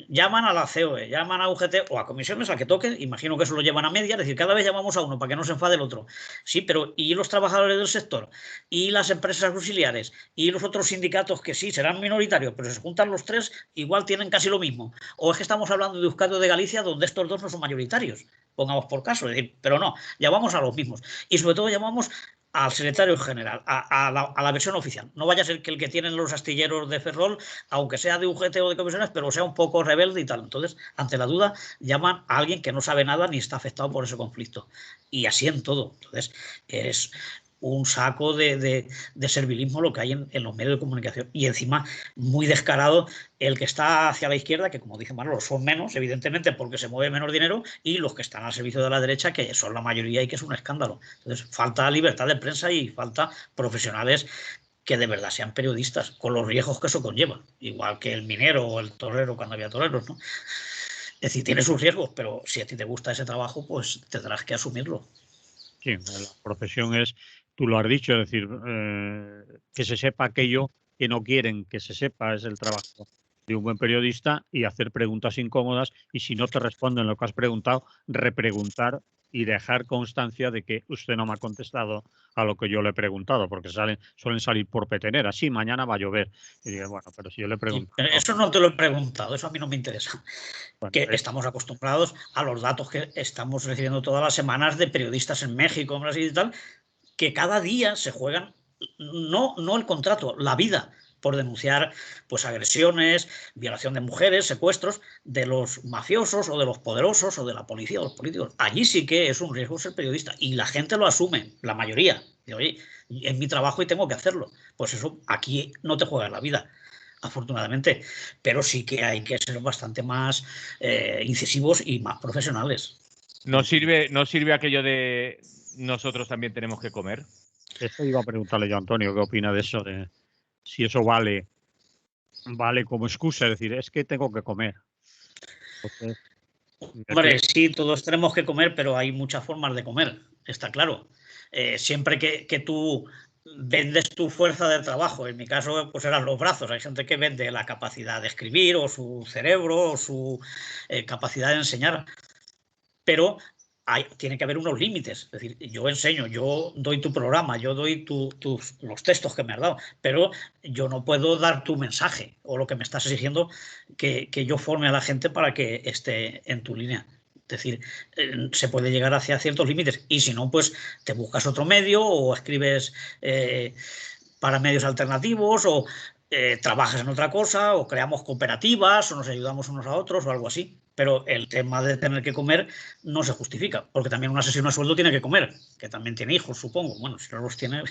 llaman a la COE, llaman a UGT o a comisiones, a que toquen, imagino que eso lo llevan a media, es decir, cada vez llamamos a uno para que no se enfade el otro. Sí, pero ¿y los trabajadores del sector? ¿Y las empresas auxiliares? ¿Y los otros sindicatos que sí serán minoritarios, pero si se juntan los tres, igual tienen casi lo mismo? ¿O es que estamos hablando de Euskadi o de Galicia, donde estos dos no son mayoritarios? Pongamos por caso, es decir, pero no, llamamos a los mismos. Y sobre todo llamamos al secretario general, a la versión oficial. No vaya a ser que el que tienen los astilleros de Ferrol, aunque sea de UGT o de comisiones, pero sea un poco rebelde y tal. Entonces, ante la duda, llaman a alguien que no sabe nada ni está afectado por ese conflicto. Y así en todo. Entonces, es un saco de servilismo lo que hay en los medios de comunicación. Y encima, muy descarado, el que está hacia la izquierda, que como dice Manolo, son menos, evidentemente, porque se mueve menos dinero, y los que están al servicio de la derecha, que son la mayoría y que es un escándalo. Entonces, falta libertad de prensa y falta profesionales que de verdad sean periodistas, con los riesgos que eso conlleva. Igual que el minero o el torero cuando había toreros, ¿no? Es decir, tiene sus riesgos, pero si a ti te gusta ese trabajo, pues tendrás que asumirlo. Sí, la profesión es, tú lo has dicho, es decir, que se sepa aquello que no quieren que se sepa, es el trabajo de un buen periodista, y hacer preguntas incómodas, y si no te responden lo que has preguntado, repreguntar y dejar constancia de que usted no me ha contestado a lo que yo le he preguntado, porque suelen salir por petenera. Sí, mañana va a llover. Y digo, bueno, pero si yo le he preguntado. Eso no te lo he preguntado, eso a mí no me interesa. Bueno, Que estamos acostumbrados a los datos que estamos recibiendo todas las semanas de periodistas en México, en Brasil y tal, que cada día se juegan, no el contrato, la vida, por denunciar pues agresiones, violación de mujeres, secuestros de los mafiosos o de los poderosos o de la policía o los políticos. Allí sí que es un riesgo ser periodista y la gente lo asume, la mayoría. Y, oye, es mi trabajo y tengo que hacerlo. Pues eso, aquí no te juegas la vida, afortunadamente, pero sí que hay que ser bastante más incisivos y más profesionales. ¿No sirve aquello de nosotros también tenemos que comer? Esto iba a preguntarle yo a Antonio, ¿qué opina de eso? De si eso vale como excusa, es decir, es que tengo que comer. Entonces, Hombre, sí, todos tenemos que comer, pero hay muchas formas de comer, está claro. Siempre que tú vendes tu fuerza de trabajo, en mi caso, pues eran los brazos. Hay gente que vende la capacidad de escribir o su cerebro o su capacidad de enseñar, pero tiene que haber unos límites. Es decir, yo enseño, yo doy tu programa, yo doy los textos que me has dado, pero yo no puedo dar tu mensaje o lo que me estás exigiendo que yo forme a la gente para que esté en tu línea. Es decir, se puede llegar hacia ciertos límites y si no, pues te buscas otro medio o escribes para medios alternativos o trabajas en otra cosa o creamos cooperativas o nos ayudamos unos a otros o algo así. Pero el tema de tener que comer no se justifica, porque también un asesino a sueldo tiene que comer, que también tiene hijos, supongo. Bueno, si no los tiene,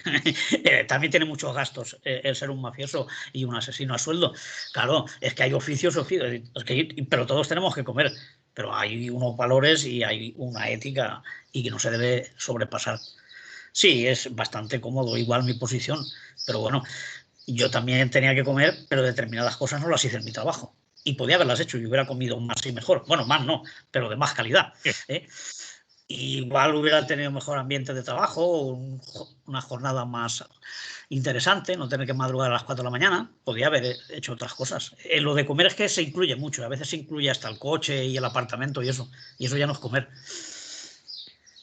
también tiene muchos gastos el ser un mafioso y un asesino a sueldo. Claro, es que hay oficios, pero todos tenemos que comer. Pero hay unos valores y hay una ética y que no se debe sobrepasar. Sí, es bastante cómodo, igual mi posición, pero bueno, yo también tenía que comer, pero determinadas cosas no las hice en mi trabajo. Y podía haberlas hecho y hubiera comido más y mejor. Bueno, más no, pero de más calidad. ¿eh? Igual hubiera tenido mejor ambiente de trabajo, una jornada más interesante, no tener que madrugar a las 4 de la mañana. Podía haber hecho otras cosas. Lo de comer es que se incluye mucho. A veces se incluye hasta el coche y el apartamento y eso. Y eso ya no es comer.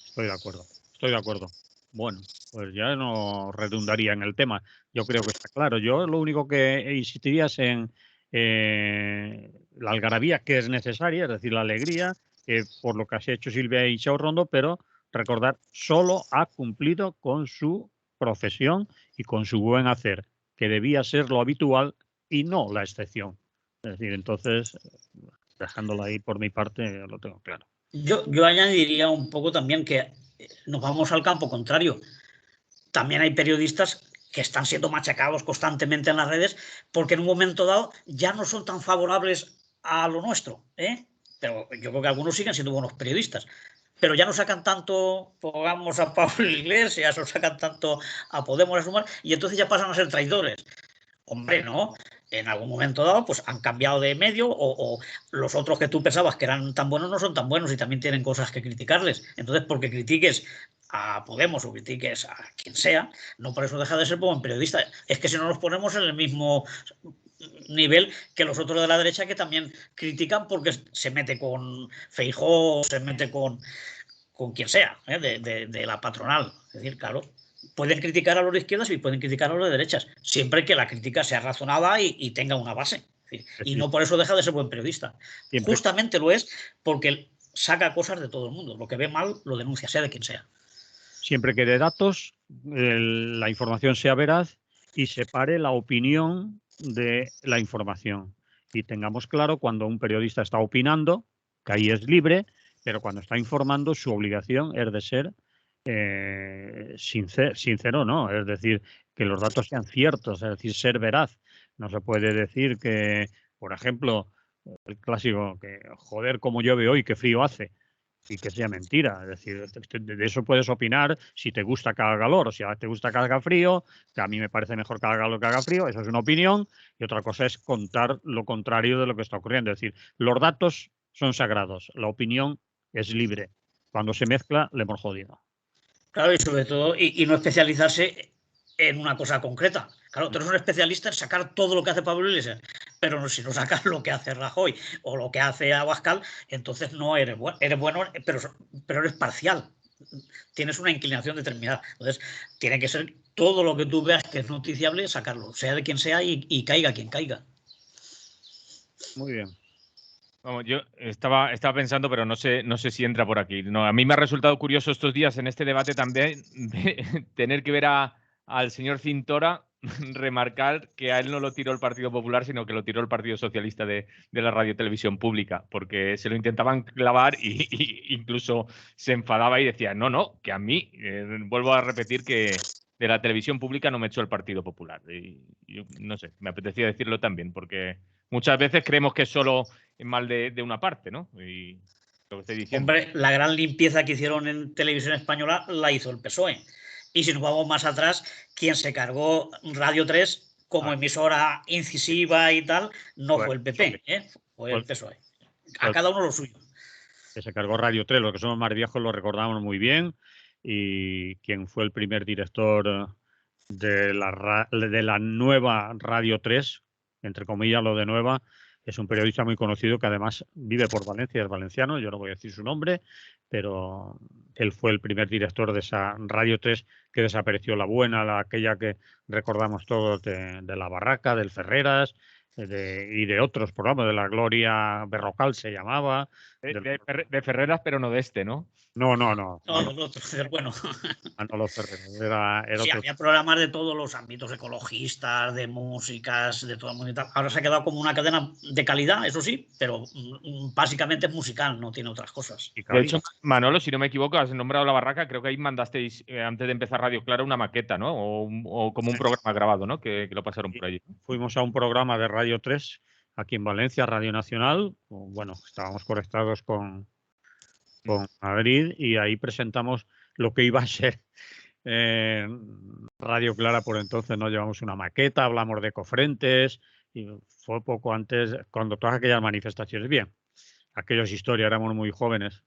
Estoy de acuerdo, estoy de acuerdo. Bueno, pues ya no redundaría en el tema. Yo creo que está claro. Yo lo único que insistiría es en la algarabía que es necesaria, es decir, la alegría, por lo que has hecho Silvia y Chao Rondo, pero recordar, solo ha cumplido con su profesión y con su buen hacer, que debía ser lo habitual y no la excepción. Es decir, entonces, dejándolo ahí por mi parte, lo tengo claro. Yo añadiría un poco también que nos vamos al campo contrario. También hay periodistas que están siendo machacados constantemente en las redes porque en un momento dado ya no son tan favorables a lo nuestro. Pero yo creo que algunos siguen siendo buenos periodistas. Pero ya no sacan tanto, pongamos a Pablo Iglesias, o sacan tanto a Podemos, a Sumar, y entonces ya pasan a ser traidores. Hombre, no. en algún momento dado pues han cambiado de medio o los otros que tú pensabas que eran tan buenos no son tan buenos y también tienen cosas que criticarles. Entonces, porque critiques a Podemos o critiques a quien sea, no por eso deja de ser buen periodista. Es que si no nos ponemos en el mismo nivel que los otros de la derecha que también critican porque se mete con Feijóo, se mete con quien sea, de la patronal. Es decir, claro, pueden criticar a los de izquierdas y pueden criticar a los de derechas, siempre que la crítica sea razonada y tenga una base. Y no por eso deja de ser buen periodista. Siempre. Justamente lo es porque saca cosas de todo el mundo. Lo que ve mal lo denuncia, sea de quien sea. Siempre que de datos la información sea veraz y separe la opinión de la información. Y tengamos claro cuando un periodista está opinando, que ahí es libre, pero cuando está informando, su obligación es de ser sincero, ¿no? Es decir, que los datos sean ciertos, es decir, ser veraz. No se puede decir que, por ejemplo, el clásico, que joder, como llueve hoy, qué frío hace, y que sea mentira. Es decir, de eso puedes opinar si te gusta que haga calor o si te gusta que haga frío, que a mí me parece mejor que haga calor que haga frío, eso es una opinión, y otra cosa es contar lo contrario de lo que está ocurriendo. Es decir, los datos son sagrados, la opinión es libre. Cuando se mezcla, le hemos jodido. Claro, y sobre todo, y no especializarse en una cosa concreta. Claro, tú eres un especialista en sacar todo lo que hace Pablo Iglesias, pero si no sacas lo que hace Rajoy o lo que hace Abascal, entonces no eres bueno. Eres bueno, pero eres parcial. Tienes una inclinación determinada. Entonces, tiene que ser todo lo que tú veas que es noticiable, sacarlo, sea de quien sea y caiga quien caiga. Muy bien. Vamos, yo estaba pensando, pero no sé si entra por aquí. No, a mí me ha resultado curioso estos días en este debate también tener que ver al señor Cintora remarcar que a él no lo tiró el Partido Popular, sino que lo tiró el Partido Socialista de la Radio Televisión Pública, porque se lo intentaban clavar y incluso se enfadaba y decía, no, que a mí, vuelvo a repetir que de la televisión pública no me echó el Partido Popular. Y no sé, me apetecía decirlo también, porque muchas veces creemos que es solo mal de una parte, ¿no? Y lo que estoy diciendo. Hombre, la gran limpieza que hicieron en televisión española la hizo el PSOE. Y si nos vamos más atrás, quien se cargó Radio 3 como emisora incisiva y tal, no fue el PP, fue el PSOE. A cada uno lo suyo. Que se cargó Radio 3, los que somos más viejos lo recordamos muy bien, y quien fue el primer director de la nueva Radio 3, entre comillas lo de nueva, es un periodista muy conocido que además vive por Valencia, es valenciano, yo no voy a decir su nombre, pero él fue el primer director de esa Radio 3 que desapareció, la buena, aquella que recordamos todos de La Barraca, del Ferreras, y de otros programas, de La Gloria Berrocal se llamaba. De Ferreras, pero no de este, ¿no? No. No, bueno. Manolo Ferreras, era Sí, otro. había programas de todos los ámbitos ecologistas, de músicas, de todo el mundo y tal. Ahora se ha quedado como una cadena de calidad, eso sí, pero básicamente es musical, no tiene otras cosas. De hecho, Manolo, si no me equivoco, has nombrado La Barraca, creo que ahí mandasteis, antes de empezar Radio Clara, una maqueta, ¿no? O como un programa grabado, ¿no? Que lo pasaron por allí. Fuimos a un programa de Radio 3, aquí en Valencia, Radio Nacional. Bueno, estábamos conectados con Madrid y ahí presentamos lo que iba a ser Radio Clara por entonces. Nos llevamos una maqueta, hablamos de cofrentes y fue poco antes, cuando todas aquellas manifestaciones. Bien, aquellos historia, éramos muy jóvenes.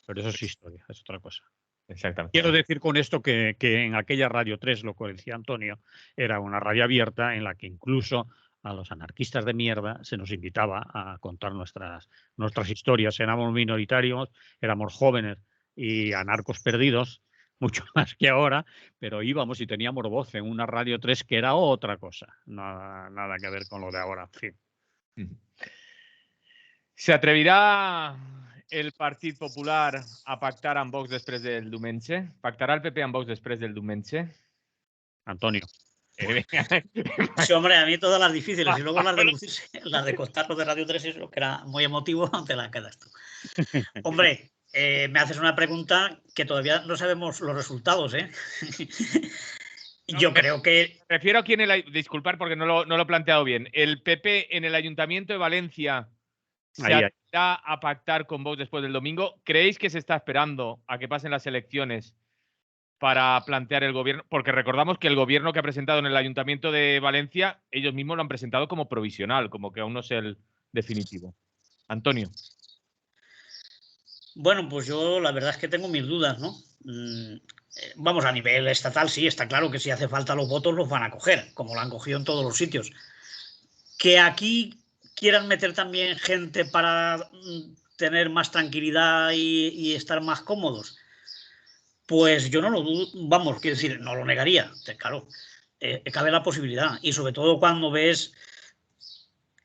Pero eso es historia, es otra cosa. Exactamente. Quiero decir con esto que en aquella Radio 3, lo que decía Antonio, era una radio abierta en la que incluso a los anarquistas de mierda se nos invitaba a contar nuestras historias. Éramos minoritarios, éramos jóvenes y anarcos perdidos, mucho más que ahora, pero íbamos y teníamos voz en una Radio 3 que era otra cosa, nada que ver con lo de ahora. En fin. ¿Se atrevirà el Partit Popular a pactar amb Vox després del diumenge? Pactarà el PP amb Vox després del diumenge? Antonio. Sí, hombre, a mí todas las difíciles y luego las de contar lo de Radio 3, eso que era muy emotivo, te la quedas tú. Hombre, me haces una pregunta que todavía no sabemos los resultados, ¿eh? Yo creo que... Me refiero aquí disculpar porque no lo he planteado bien. El PP en el Ayuntamiento de Valencia se atreverá a pactar con Vox después del domingo. ¿Creéis que se está esperando a que pasen las elecciones para plantear el gobierno? Porque recordamos que el gobierno que ha presentado en el Ayuntamiento de Valencia, ellos mismos lo han presentado como provisional, como que aún no es el definitivo. Antonio. Bueno, pues yo la verdad es que tengo mis dudas, ¿no? Vamos, a nivel estatal sí, está claro que si hace falta los votos los van a coger, como lo han cogido en todos los sitios. Que aquí quieran meter también gente para tener más tranquilidad y estar más cómodos, pues yo no lo dudo, vamos, quiero decir, no lo negaría, claro, cabe la posibilidad. Y sobre todo cuando ves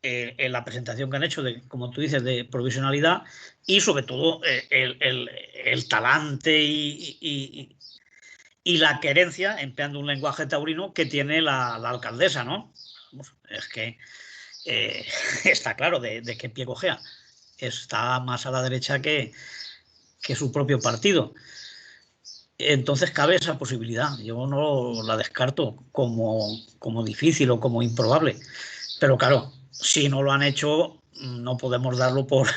en la presentación que han hecho, de, como tú dices, de provisionalidad, y sobre todo el talante y la querencia, empleando un lenguaje taurino, que tiene la alcaldesa, ¿no? Es que está claro de qué pie cojea. Está más a la derecha que su propio partido. Entonces cabe esa posibilidad. Yo no la descarto como difícil o como improbable. Pero claro, si no lo han hecho, no podemos darlo por,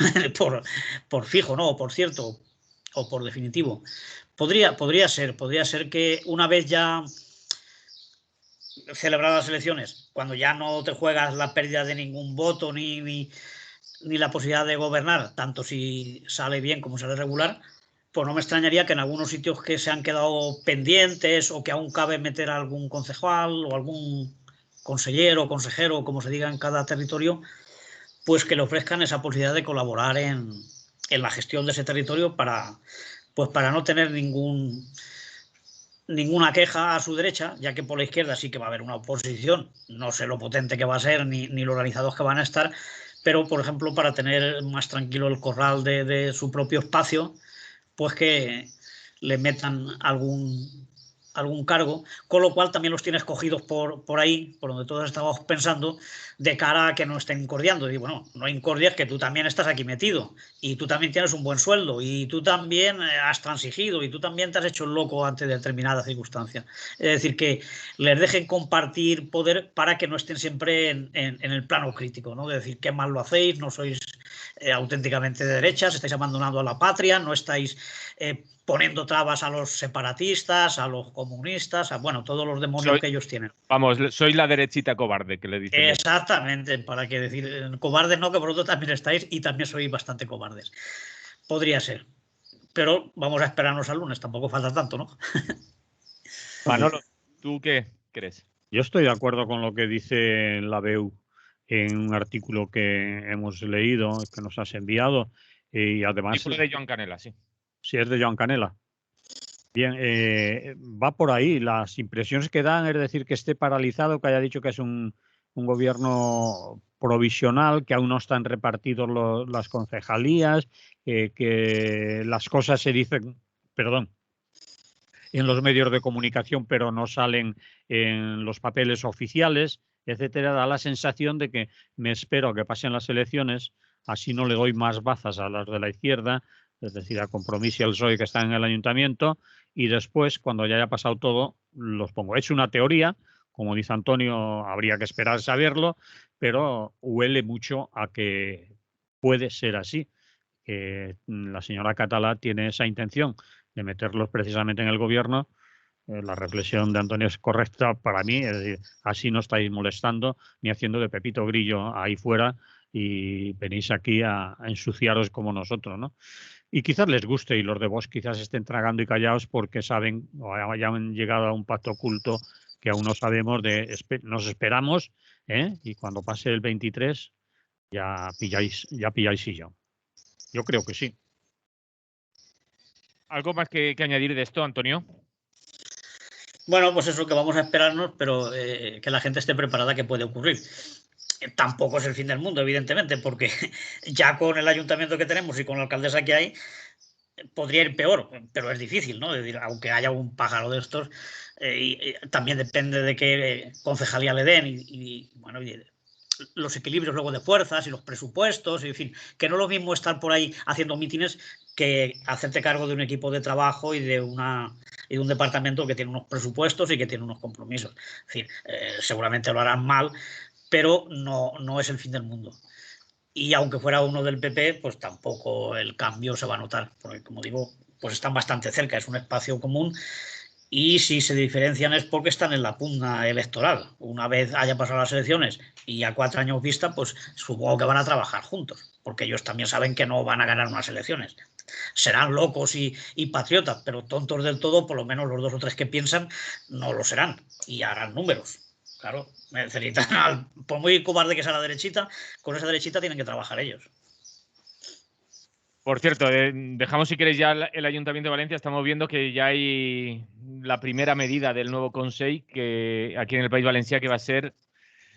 por fijo, ¿no? O por cierto, o por definitivo. Podría ser que una vez ya celebradas las elecciones, cuando ya no te juegas la pérdida de ningún voto ni la posibilidad de gobernar, tanto si sale bien como sale regular, pues no me extrañaría que en algunos sitios que se han quedado pendientes o que aún cabe meter a algún concejal o algún consellero o consejero, como se diga en cada territorio, pues que le ofrezcan esa posibilidad de colaborar en la gestión de ese territorio pues para no tener ninguna queja a su derecha, ya que por la izquierda sí que va a haber una oposición, no sé lo potente que va a ser ni lo organizados que van a estar, pero por ejemplo para tener más tranquilo el corral de su propio espacio, pues que le metan algún cargo, con lo cual también los tienes cogidos por ahí, por donde todos estábamos pensando, de cara a que no estén incordiando. Y bueno, no incordias, que tú también estás aquí metido, y tú también tienes un buen sueldo, y tú también has transigido, y tú también te has hecho el loco ante determinada circunstancia. Es decir, que les dejen compartir poder para que no estén siempre en el plano crítico, ¿no? De decir, qué mal lo hacéis, no sois auténticamente de derechas, estáis abandonando a la patria, no estáis poniendo trabas a los separatistas, a los comunistas, a bueno, todos los demonios que ellos tienen. Vamos, soy la derechita cobarde, que le dicen. Exactamente, para que decir, cobardes no, que vosotros también estáis y también sois bastante cobardes. Podría ser. Pero vamos a esperarnos al lunes, tampoco falta tanto, ¿no? Manolo, ¿tú qué crees? Yo estoy de acuerdo con lo que dice la BEU en un artículo que hemos leído, que nos has enviado, y además... Artículo de Joan Canela, sí. Sí, es de Joan Canela. Bien, va por ahí. Las impresiones que dan es decir que esté paralizado, que haya dicho que es un gobierno provisional, que aún no están repartidos las concejalías, que las cosas se dicen, perdón, en los medios de comunicación, pero no salen en los papeles oficiales, etcétera. Da la sensación de que me espero a que pasen las elecciones, así no le doy más bazas a las de la izquierda, es decir, a Compromís y al PSOE que están en el ayuntamiento, y después, cuando ya haya pasado todo, los pongo. Es una teoría, como dice Antonio, habría que esperar a saberlo, pero huele mucho a que puede ser así. La señora Catalá tiene esa intención de meterlos precisamente en el gobierno. La reflexión de Antonio es correcta para mí, es decir, así no estáis molestando ni haciendo de Pepito Grillo ahí fuera y venís aquí a ensuciaros como nosotros, ¿no? Y quizás les guste y los de Vox quizás estén tragando y callados porque saben o hayan llegado a un pacto oculto que aún no sabemos nos esperamos, y cuando pase el 23 ya pilláis sillón. Yo creo que sí. ¿Algo más que añadir de esto, Antonio? Bueno, pues eso, que vamos a esperarnos, pero que la gente esté preparada, que puede ocurrir. Tampoco es el fin del mundo, evidentemente, porque ya con el ayuntamiento que tenemos y con la alcaldesa que hay, podría ir peor, pero es difícil, ¿no? Es decir, aunque haya un pájaro de estos, también depende de qué concejalía le den bueno, los equilibrios luego de fuerzas y los presupuestos, y en fin, que no es lo mismo estar por ahí haciendo mítines que hacerte cargo de un equipo de trabajo y de un departamento que tiene unos presupuestos y que tiene unos compromisos. Es decir, seguramente lo harán mal, pero no es el fin del mundo. Y aunque fuera uno del PP, pues tampoco el cambio se va a notar, porque como digo, pues están bastante cerca, es un espacio común Y si se diferencian es porque están en la pugna electoral. Una vez haya pasado las elecciones y a 4 años vista, pues supongo que van a trabajar juntos, porque ellos también saben que no van a ganar unas elecciones. Serán locos y patriotas, pero tontos del todo, por lo menos los 2 o 3 que piensan, no lo serán y harán números. Claro, necesitan, por muy cobarde que sea la derechita, con esa derechita tienen que trabajar ellos. Por cierto, dejamos si queréis ya el Ayuntamiento de Valencia. Estamos viendo que ya hay la primera medida del nuevo Consell que aquí en el País Valencià, que va a ser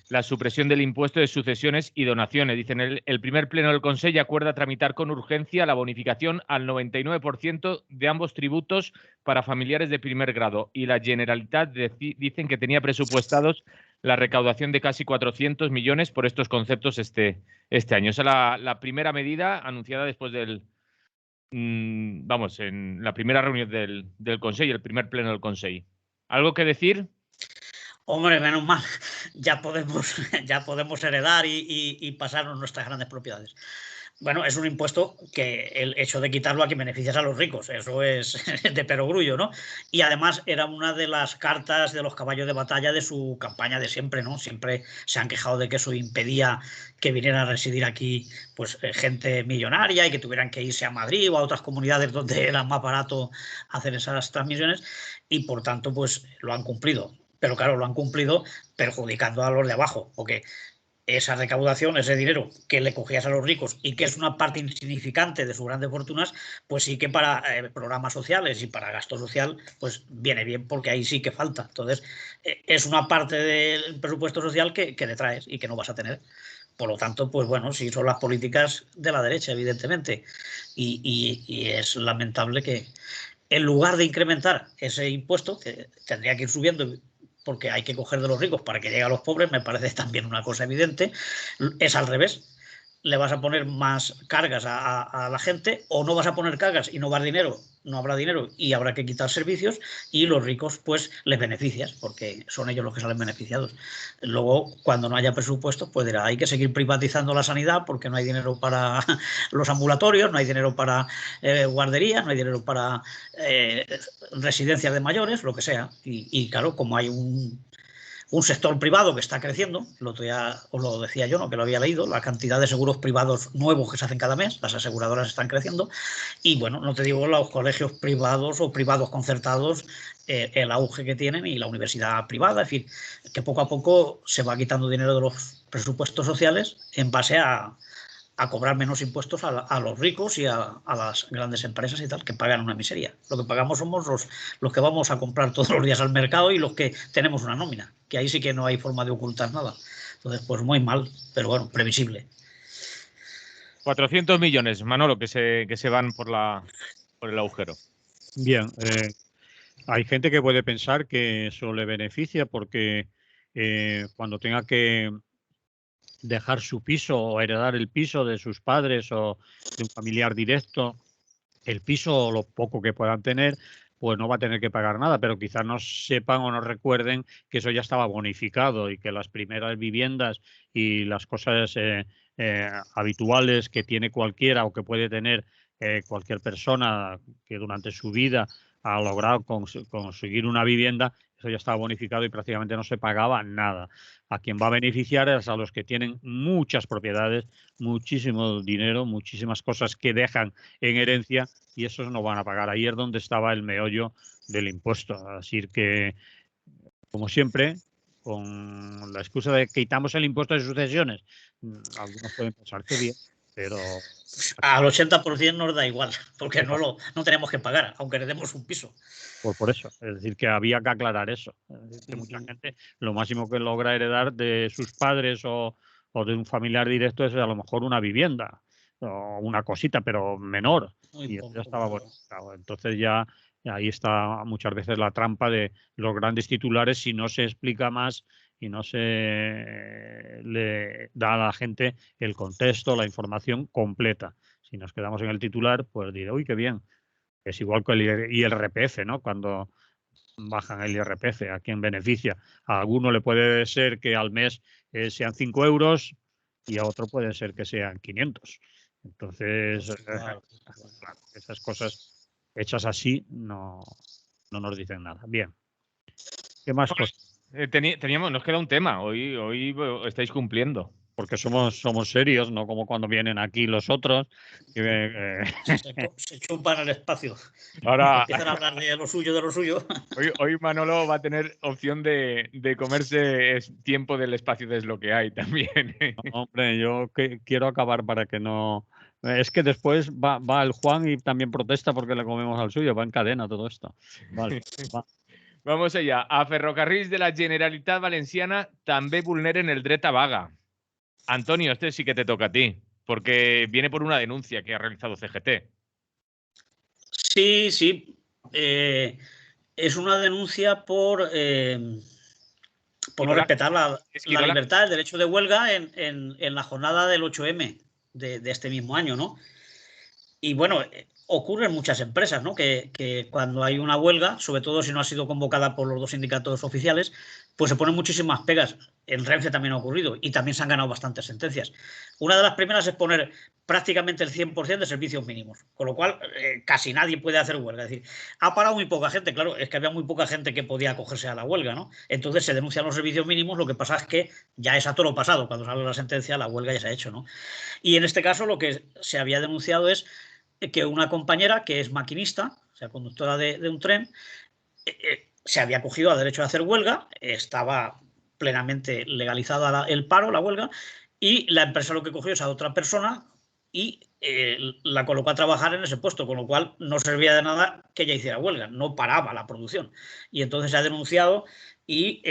la supresión del impuesto de sucesiones y donaciones. Dicen, el primer pleno del Consell acuerda tramitar con urgencia la bonificación al 99% de ambos tributos para familiares de primer grado. Y la Generalitat dicen que tenía presupuestados la recaudación de casi 400 millones por estos conceptos este año. Esa es la primera medida anunciada después del, vamos, en la primera reunión del Consell, el primer pleno del Consell. ¿Algo que decir? Hombre, menos mal, ya podemos heredar y pasarnos nuestras grandes propiedades. Bueno, es un impuesto que el hecho de quitarlo aquí beneficias a los ricos, eso es de perogrullo, ¿no? Y además era una de las cartas de los caballos de batalla de su campaña de siempre, ¿no? Siempre se han quejado de que eso impedía que vinieran a residir aquí pues gente millonaria y que tuvieran que irse a Madrid o a otras comunidades donde era más barato hacer esas transmisiones y por tanto pues lo han cumplido. Pero claro, lo han cumplido perjudicando a los de abajo, porque esa recaudación, ese dinero que le cogías a los ricos y que es una parte insignificante de sus grandes fortunas, pues sí que para programas sociales y para gasto social, pues viene bien porque ahí sí que falta. Entonces, es una parte del presupuesto social que detraes y que no vas a tener. Por lo tanto, pues bueno, sí son las políticas de la derecha, evidentemente. Y es lamentable que en lugar de incrementar ese impuesto, que tendría que ir subiendo porque hay que coger de los ricos para que llegue a los pobres, me parece también una cosa evidente, es al revés. Le vas a poner más cargas a la gente o no vas a poner cargas y no habrá dinero y habrá que quitar servicios y los ricos pues les beneficias porque son ellos los que salen beneficiados. Luego, cuando no haya presupuesto, pues dirá, hay que seguir privatizando la sanidad porque no hay dinero para los ambulatorios, no hay dinero para guarderías, no hay dinero para residencias de mayores, lo que sea. Y claro, como hay un sector privado que está creciendo, el otro día os lo decía yo, ¿no? Que lo había leído, la cantidad de seguros privados nuevos que se hacen cada mes, las aseguradoras están creciendo, y bueno, no te digo los colegios privados o privados concertados, el auge que tienen y la universidad privada, en fin, que poco a poco se va quitando dinero de los presupuestos sociales en base a cobrar menos impuestos a los ricos y a las grandes empresas y tal, que pagan una miseria. Lo que pagamos somos los que vamos a comprar todos los días al mercado y los que tenemos una nómina, que ahí sí que no hay forma de ocultar nada. Entonces, pues muy mal, pero bueno, previsible. 400 millones, Manolo, que se van por el agujero. Bien, hay gente que puede pensar que eso le beneficia porque cuando tenga que dejar su piso o heredar el piso de sus padres o de un familiar directo, el piso o lo poco que puedan tener, pues no va a tener que pagar nada, pero quizás no sepan o no recuerden que eso ya estaba bonificado y que las primeras viviendas y las cosas habituales que tiene cualquiera o que puede tener cualquier persona que durante su vida ha logrado conseguir una vivienda, eso ya estaba bonificado y prácticamente no se pagaba nada. A quien va a beneficiar es a los que tienen muchas propiedades, muchísimo dinero, muchísimas cosas que dejan en herencia y esos no van a pagar. Ahí es donde estaba el meollo del impuesto. Así que, como siempre, con la excusa de que quitamos el impuesto de sucesiones, algunos pueden pensar que bien, pero al 80% nos da igual, porque no, no tenemos que pagar, aunque heredemos un piso. por eso. Es decir, que había que aclarar eso. Es decir, que mucha gente lo máximo que logra heredar de sus padres o de un familiar directo es a lo mejor una vivienda o una cosita, pero menor. Muy Y eso ya poco, estaba claro. bonificado. Entonces ya ahí está muchas veces la trampa de los grandes titulares si no se explica más y no se le da a la gente el contexto, la información completa. Si nos quedamos en el titular, pues diré, uy, qué bien. Es igual que el IRPF, ¿no? Cuando bajan el IRPF, ¿a quién beneficia? A alguno le puede ser que al mes sean 5 euros y a otro puede ser que sean 500. Entonces, Pues claro. claro, esas cosas hechas así no no nos dicen nada. Bien. ¿Qué más cosas? Nos queda un tema. Hoy estáis cumpliendo. Porque somos serios, no como cuando vienen aquí los otros. Se chupan el espacio. Ahora empiezan a hablar de lo suyo. Hoy Manolo va a tener opción de comerse tiempo del espacio de lo que hay también. No, hombre, yo quiero acabar para que no... Es que después va el Juan y también protesta porque le comemos al suyo. Va en cadena todo esto. Vale, va. Vamos allá. A Ferrocarrils de la Generalitat Valenciana també vulneren el dret a vaga. Antonio, este sí que te toca a ti, porque viene por una denuncia que ha realizado CGT. Sí. Es una denuncia por no respetar la libertad, el derecho de huelga en la jornada del 8M de este mismo año, ¿no? Y bueno, ocurre en muchas empresas, ¿no? Que cuando hay una huelga, sobre todo si no ha sido convocada por los dos sindicatos oficiales, pues se ponen muchísimas pegas. En Renfe también ha ocurrido y también se han ganado bastantes sentencias. Una de las primeras es poner prácticamente el 100% de servicios mínimos, con lo cual casi nadie puede hacer huelga. Es decir, ha parado muy poca gente, claro, es que había muy poca gente que podía acogerse a la huelga, ¿no? Entonces se denuncian los servicios mínimos, lo que pasa es que ya es a toro pasado, cuando sale la sentencia la huelga ya se ha hecho, ¿no? Y en este caso lo que se había denunciado es que una compañera que es maquinista, o sea, conductora de un tren, se había acogido al derecho de hacer huelga, estaba plenamente legalizada el paro, la huelga, y la empresa lo que cogió es a otra persona y la colocó a trabajar en ese puesto, con lo cual no servía de nada que ella hiciera huelga, no paraba la producción. Y entonces se ha denunciado y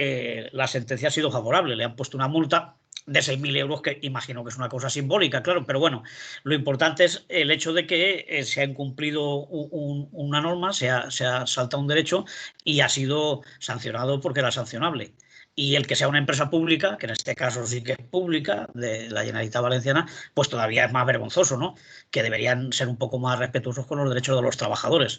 la sentencia ha sido favorable, le han puesto una multa de 6.000 euros, que imagino que es una cosa simbólica, claro, pero bueno, lo importante es el hecho de que se ha incumplido una norma, se ha saltado un derecho y ha sido sancionado porque era sancionable. Y el que sea una empresa pública, que en este caso sí que es pública, de la Generalitat Valenciana, pues todavía es más vergonzoso, ¿no? Que deberían ser un poco más respetuosos con los derechos de los trabajadores.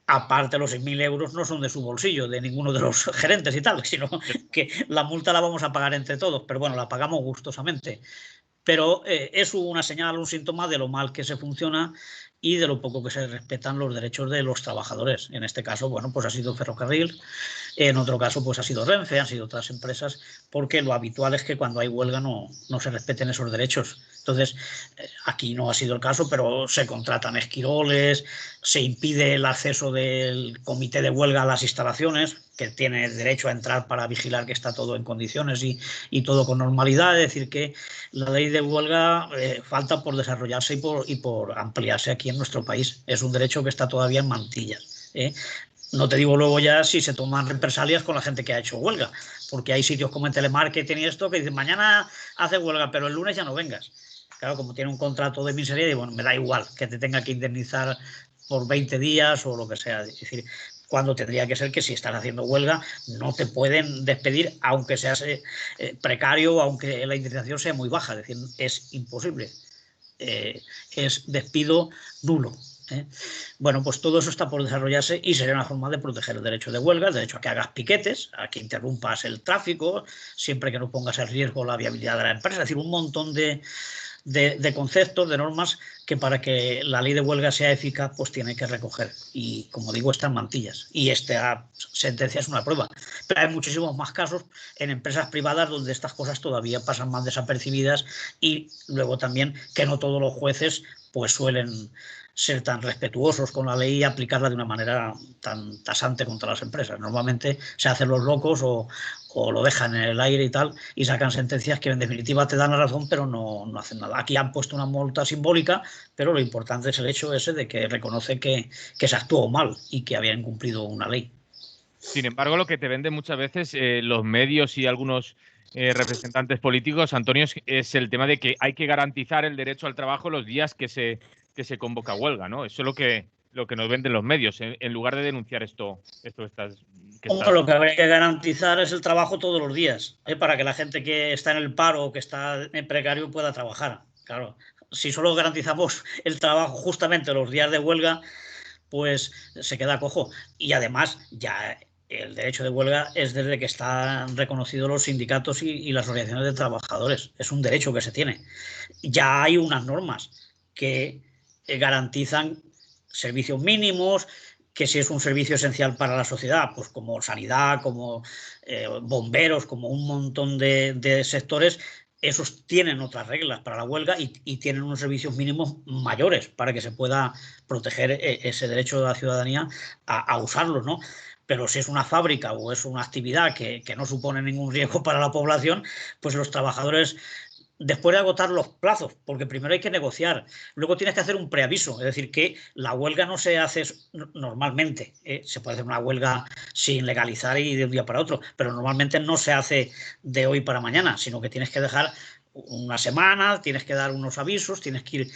Aparte, los 6.000 euros no son de su bolsillo, de ninguno de los gerentes y tal, sino que la multa la vamos a pagar entre todos, pero bueno, la pagamos gustosamente. Pero es una señal, un síntoma de lo mal que se funciona y de lo poco que se respetan los derechos de los trabajadores. En este caso, bueno, pues ha sido Ferrocarril, en otro caso, pues ha sido Renfe, han sido otras empresas, porque lo habitual es que cuando hay huelga no se respeten esos derechos. Entonces, aquí no ha sido el caso, pero se contratan esquiroles, se impide el acceso del comité de huelga a las instalaciones, que tiene derecho a entrar para vigilar que está todo en condiciones y todo con normalidad. Es decir, que la ley de huelga falta por desarrollarse y por ampliarse aquí en nuestro país. Es un derecho que está todavía en mantillas. No te digo luego ya si se toman represalias con la gente que ha hecho huelga, porque hay sitios como en telemarketing y esto que dicen mañana hace huelga, pero el lunes ya no vengas. Claro, como tiene un contrato de miseria, y bueno, me da igual que te tenga que indemnizar por 20 días o lo que sea. Es decir, cuando tendría que ser que si estás haciendo huelga no te pueden despedir, aunque seas precario o aunque la indemnización sea muy baja. Es decir, es imposible. Es despido nulo. Bueno, pues todo eso está por desarrollarse y sería una forma de proteger el derecho de huelga, el derecho a que hagas piquetes, a que interrumpas el tráfico, siempre que no pongas en riesgo la viabilidad de la empresa. Es decir, un montón de conceptos, de normas que para que la ley de huelga sea eficaz pues tiene que recoger. Y como digo, están mantillas. Y esta sentencia es una prueba. Pero hay muchísimos más casos en empresas privadas donde estas cosas todavía pasan más desapercibidas y luego también que no todos los jueces pues suelen ser tan respetuosos con la ley y aplicarla de una manera tan tasante contra las empresas. Normalmente se hacen los locos o lo dejan en el aire y tal, y sacan sentencias que en definitiva te dan la razón, pero no hacen nada. Aquí han puesto una multa simbólica, pero lo importante es el hecho ese de que reconoce que se actuó mal y que habían incumplido una ley. Sin embargo, lo que te venden muchas veces los medios y algunos representantes políticos, Antonio, es el tema de que hay que garantizar el derecho al trabajo los días que se convoca huelga, ¿no? Eso es lo que nos venden los medios, en lugar de denunciar esto Lo que habría que garantizar es el trabajo todos los días, para que la gente que está en el paro o que está en precario pueda trabajar. Claro, si solo garantizamos el trabajo justamente los días de huelga, pues se queda cojo. Y además, ya el derecho de huelga es desde que están reconocidos los sindicatos y las organizaciones de trabajadores. Es un derecho que se tiene. Ya hay unas normas que garantizan servicios mínimos, que si es un servicio esencial para la sociedad, pues como sanidad, como bomberos, como un montón de sectores, esos tienen otras reglas para la huelga y tienen unos servicios mínimos mayores para que se pueda proteger ese derecho de la ciudadanía a usarlos, ¿no? Pero si es una fábrica o es una actividad que no supone ningún riesgo para la población, pues los trabajadores, después de agotar los plazos, porque primero hay que negociar, luego tienes que hacer un preaviso, es decir, que la huelga no se hace normalmente, se puede hacer una huelga sin legalizar y de un día para otro, pero normalmente no se hace de hoy para mañana, sino que tienes que dejar una semana, tienes que dar unos avisos, tienes que ir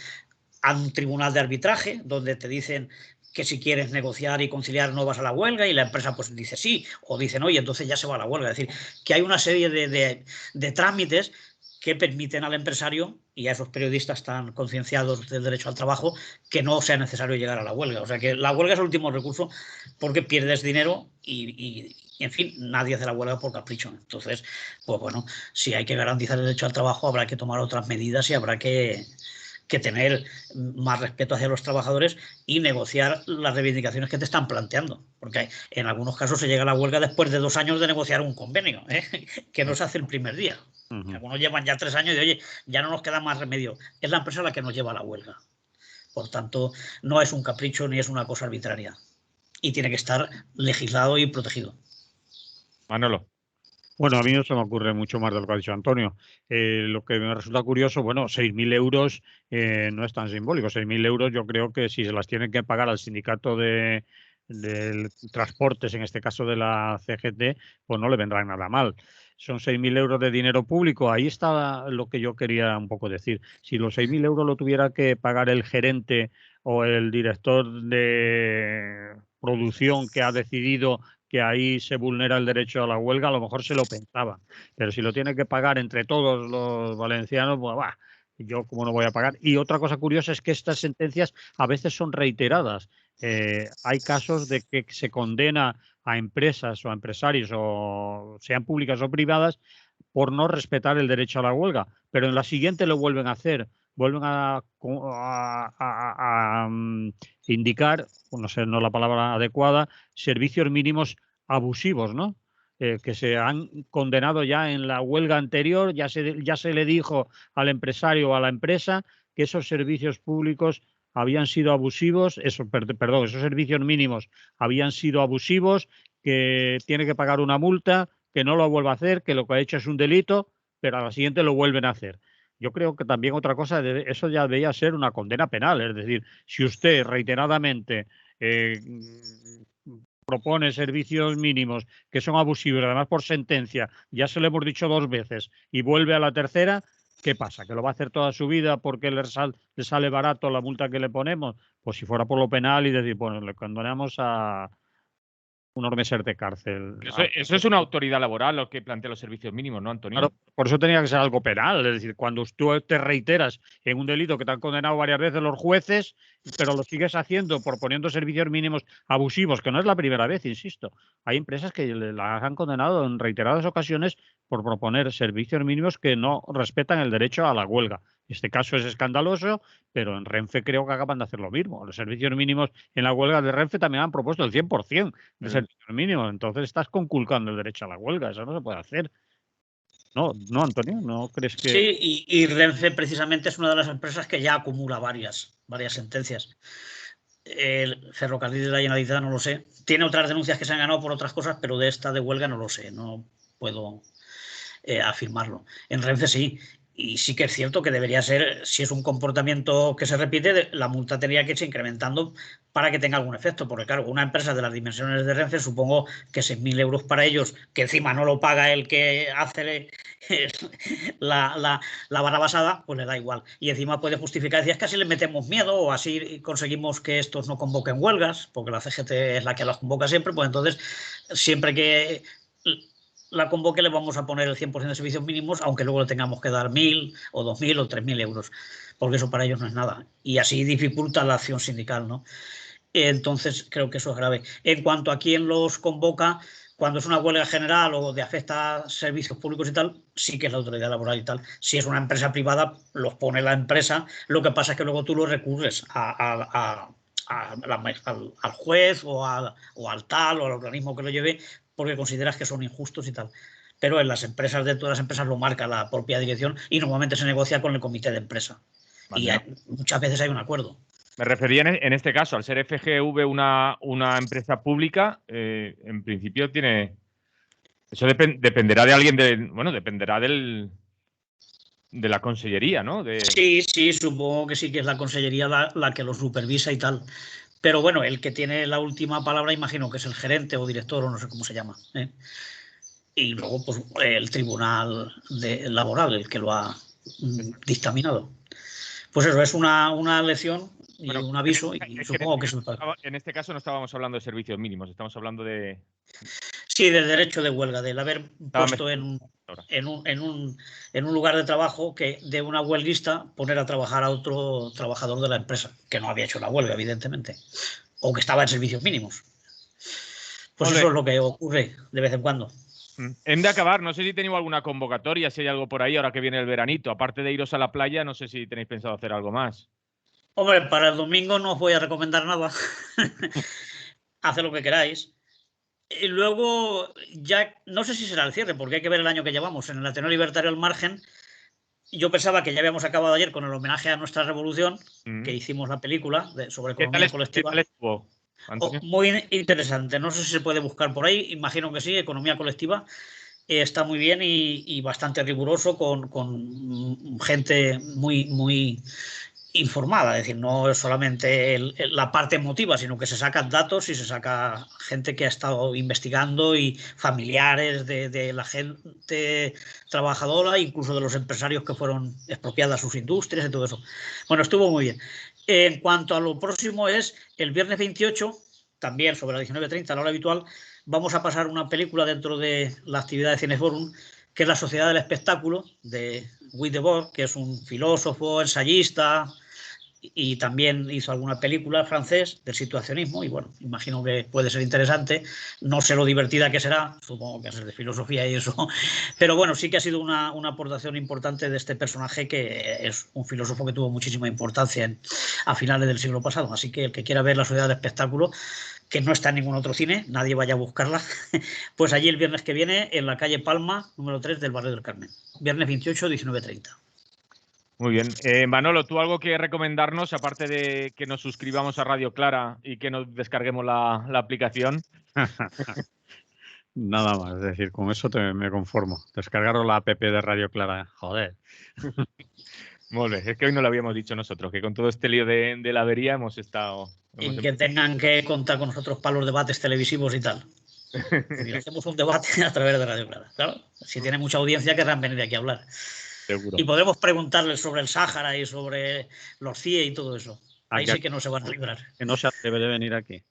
a un tribunal de arbitraje donde te dicen que si quieres negociar y conciliar no vas a la huelga, y la empresa pues dice sí, o dice no, y entonces ya se va a la huelga. Es decir, que hay una serie de trámites que permiten al empresario y a esos periodistas tan concienciados del derecho al trabajo que no sea necesario llegar a la huelga. O sea que la huelga es el último recurso porque pierdes dinero y en fin, nadie hace la huelga por capricho. Entonces, pues bueno, si hay que garantizar el derecho al trabajo habrá que tomar otras medidas y habrá que tener más respeto hacia los trabajadores y negociar las reivindicaciones que te están planteando. Porque en algunos casos se llega a la huelga después de 2 años de negociar un convenio, que no se hace el primer día. Algunos llevan ya 3 años y oye, ya no nos queda más remedio. Es la empresa la que nos lleva a la huelga. Por tanto, no es un capricho ni es una cosa arbitraria. Y tiene que estar legislado y protegido. Manolo. Bueno, a mí no se me ocurre mucho más de lo que ha dicho Antonio. Lo que me resulta curioso, bueno, 6.000 euros no es tan simbólico. 6.000 euros yo creo que si se las tienen que pagar al sindicato de transportes, en este caso de la CGT, pues no le vendrán nada mal. Son 6.000 euros de dinero público. Ahí está lo que yo quería un poco decir. Si los 6.000 euros lo tuviera que pagar el gerente o el director de producción que ha decidido que ahí se vulnera el derecho a la huelga, a lo mejor se lo pensaban. Pero si lo tiene que pagar entre todos los valencianos, pues va, yo cómo no voy a pagar. Y otra cosa curiosa es que estas sentencias a veces son reiteradas. Hay casos de que se condena a empresas o a empresarios, o sean públicas o privadas, por no respetar el derecho a la huelga, pero en la siguiente lo vuelven a hacer, vuelven a indicar, no sé, no la palabra adecuada, servicios mínimos abusivos, ¿no? Que se han condenado ya en la huelga anterior, ya se le dijo al empresario o a la empresa que esos servicios públicos habían sido abusivos, perdón, esos servicios mínimos habían sido abusivos, que tiene que pagar una multa, que no lo vuelva a hacer, que lo que ha hecho es un delito, pero a la siguiente lo vuelven a hacer. Yo creo que también otra cosa, eso ya debería ser una condena penal, es decir, si usted reiteradamente propone servicios mínimos que son abusivos, además por sentencia, ya se lo hemos dicho 2 veces, y vuelve a la tercera, ¿qué pasa? ¿Que lo va a hacer toda su vida porque le sale barato la multa que le ponemos? Pues si fuera por lo penal y decir, bueno, le condenamos a unos meses de cárcel. Eso es una autoridad laboral lo que plantea los servicios mínimos, ¿no, Antonio? Claro, por eso tenía que ser algo penal. Es decir, cuando tú te reiteras en un delito que te han condenado varias veces los jueces, pero lo sigues haciendo proponiendo servicios mínimos abusivos, que no es la primera vez, insisto. Hay empresas que las han condenado en reiteradas ocasiones por proponer servicios mínimos que no respetan el derecho a la huelga. Este caso es escandaloso, pero en Renfe creo que acaban de hacer lo mismo. Los servicios mínimos en la huelga de Renfe también han propuesto el 100% de servicios mínimos. Entonces estás conculcando el derecho a la huelga. Eso no se puede hacer. No, Antonio, ¿no crees que...? Sí, y Renfe precisamente es una de las empresas que ya acumula varias sentencias. El Ferrocarril de la Generalitat no lo sé. Tiene otras denuncias que se han ganado por otras cosas, pero de esta de huelga no lo sé. No puedo afirmarlo. En Renfe sí. Y sí que es cierto que debería ser, si es un comportamiento que se repite, la multa tendría que irse incrementando para que tenga algún efecto. Porque claro, una empresa de las dimensiones de Renfe, supongo que 6.000 euros para ellos, que encima no lo paga el que hace la barrabasada, pues le da igual. Y encima puede justificar, decías que así le metemos miedo o así conseguimos que estos no convoquen huelgas, porque la CGT es la que las convoca siempre, pues entonces siempre que la convoque le vamos a poner el 100% de servicios mínimos, aunque luego le tengamos que dar 1.000 o 2.000 o 3.000 euros, porque eso para ellos no es nada. Y así dificulta la acción sindical, ¿no? Entonces creo que eso es grave. En cuanto a quién los convoca, cuando es una huelga general o de afecta a servicios públicos y tal, sí que es la autoridad laboral y tal. Si es una empresa privada, los pone la empresa. Lo que pasa es que luego tú lo recurres al juez o al tal o al organismo que lo lleve porque consideras que son injustos y tal. Pero en las empresas, dentro de las empresas, lo marca la propia dirección y normalmente se negocia con el comité de empresa. Y muchas veces hay un acuerdo. Me refería en este caso, al ser FGV una empresa pública, en principio tiene... Eso dependerá de alguien dependerá de la consellería, ¿no? Sí, supongo que sí que es la consellería la que lo supervisa y tal. Pero bueno, el que tiene la última palabra imagino que es el gerente o director o no sé cómo se llama. Y luego pues el tribunal laboral, el que lo ha dictaminado. Pues eso, es una lección y un aviso y supongo que es el... En este caso no estábamos hablando de servicios mínimos, estamos hablando de... Sí, del derecho de huelga, del haber puesto en un lugar de trabajo que de una huelguista poner a trabajar a otro trabajador de la empresa, que no había hecho la huelga, evidentemente, o que estaba en servicios mínimos. Pues eso es lo que ocurre de vez en cuando. Hem de acabar, no sé si tenéis alguna convocatoria, si hay algo por ahí ahora que viene el veranito. Aparte de iros a la playa, no sé si tenéis pensado hacer algo más. Hombre, para el domingo no os voy a recomendar nada. Haced lo que queráis. Y luego, ya no sé si será el cierre, porque hay que ver el año que llevamos. En el Ateneo Libertario al Margen, yo pensaba que ya habíamos acabado ayer con el homenaje a nuestra revolución, que hicimos la película sobre economía colectiva. ¿Qué tal estuvo, Antonio? Muy interesante. No sé si se puede buscar por ahí. Imagino que sí, economía colectiva. Está muy bien y bastante riguroso con gente muy informada, es decir, no es solamente la parte emotiva, sino que se sacan datos y se saca gente que ha estado investigando y familiares de la gente trabajadora, incluso de los empresarios que fueron expropiadas sus industrias y todo eso. Bueno, estuvo muy bien. En cuanto a lo próximo es el viernes 28, también sobre las 19:30, a la hora habitual, vamos a pasar una película dentro de la actividad de Cineforum, que es La Sociedad del Espectáculo, de Guy Debord, que es un filósofo, ensayista, y también hizo alguna película francés del situacionismo y bueno, imagino que puede ser interesante, no sé lo divertida que será, supongo que es de filosofía y eso, pero bueno, sí que ha sido una aportación importante de este personaje que es un filósofo que tuvo muchísima importancia a finales del siglo pasado, así que el que quiera ver La Sociedad del Espectáculo, que no está en ningún otro cine, nadie vaya a buscarla, pues allí el viernes que viene en la calle Palma, número 3 del barrio del Carmen, viernes 28, 19:30. Muy bien. Manolo, ¿tú algo que recomendarnos, aparte de que nos suscribamos a Radio Clara y que nos descarguemos la aplicación? Nada más, es decir, con eso me conformo. Descargaros la app de Radio Clara, joder. Molt bé, es que hoy no lo habíamos dicho nosotros, que con todo este lío de la avería hemos estado... Y que tengan que contar con nosotros para los debates televisivos y tal. Y hacemos un debate a través de Radio Clara. Claro, si tiene mucha audiencia querrán venir aquí a hablar. Seguro. Y podremos preguntarles sobre el Sáhara y sobre los CIE y todo eso. Ahí sí que no se van a librar. Que no se atreve de venir aquí.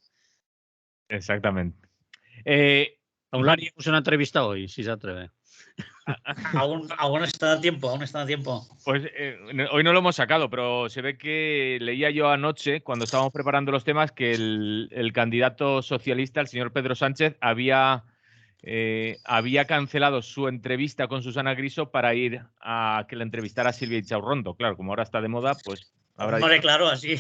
Exactamente. Aún haríamos una entrevista hoy, si se atreve. Aún está a tiempo, aún está a tiempo. Pues hoy no lo hemos sacado, pero se ve que leía yo anoche, cuando estábamos preparando los temas, que el candidato socialista, el señor Pedro Sánchez, había cancelado su entrevista con Susana Griso para ir a que la entrevistara Silvia Ichaurrondo. Claro, como ahora está de moda, pues habrá... Hombre, claro, así.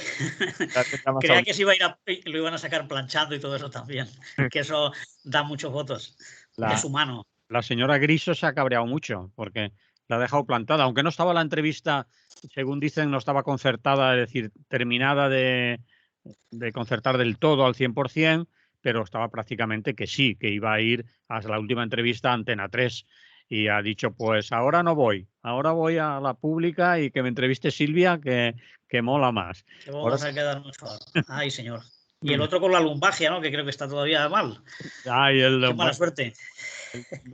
Creía que se iba a ir lo iban a sacar planchando y todo eso también, que eso da muchos votos. Es humano. La señora Griso se ha cabreado mucho porque la ha dejado plantada, aunque no estaba la entrevista, según dicen, no estaba concertada, es decir, terminada de concertar del todo al 100%, pero estaba prácticamente que sí, que iba a ir a la última entrevista a Antena 3 y ha dicho, pues ahora no voy, ahora voy a la pública y que me entreviste Silvia, que mola más. Que vamos a quedar mejor. Ay, señor. Y el otro con la lumbagia, ¿no? Que creo que está todavía mal. Ay, qué mala suerte.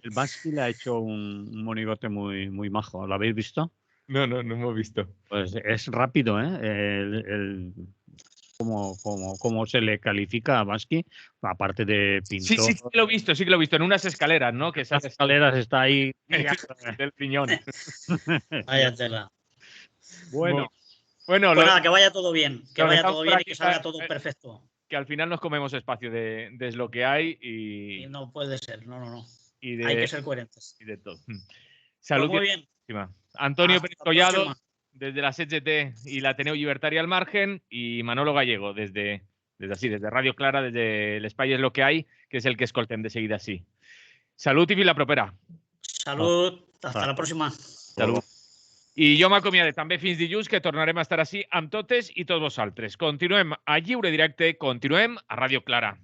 El Bansky le ha hecho un monigote muy majo. ¿Lo habéis visto? No hemos visto. Pues es rápido, ¿eh? ¿Cómo se le califica a Bansky? Aparte de pintor. Sí que lo he visto. En unas escaleras, ¿no? Que esas escaleras está ahí. del piñón. Vaya tela. Bueno, pues nada, que vaya todo bien. Que vaya todo bien y que salga todo perfecto. Que al final nos comemos espacio de lo que hay y no puede ser, no. Hay que ser coherentes. Y de todo. Salud. Pues muy bien. Antonio Pérez Collado, desde la CGT y la Ateneu Llibertària al margen, y Manolo Gallego desde Radio Clara, desde el Espai és lo que hay, que es el que escoltem de seguida así. Salut i fins la propera. Salut, hasta la próxima. Salut. I jo m'acomiade també fins dilluns, que tornarem a estar així amb totes i tots vosaltres. Continuem a Lliure Directe, continuem a Radio Clara.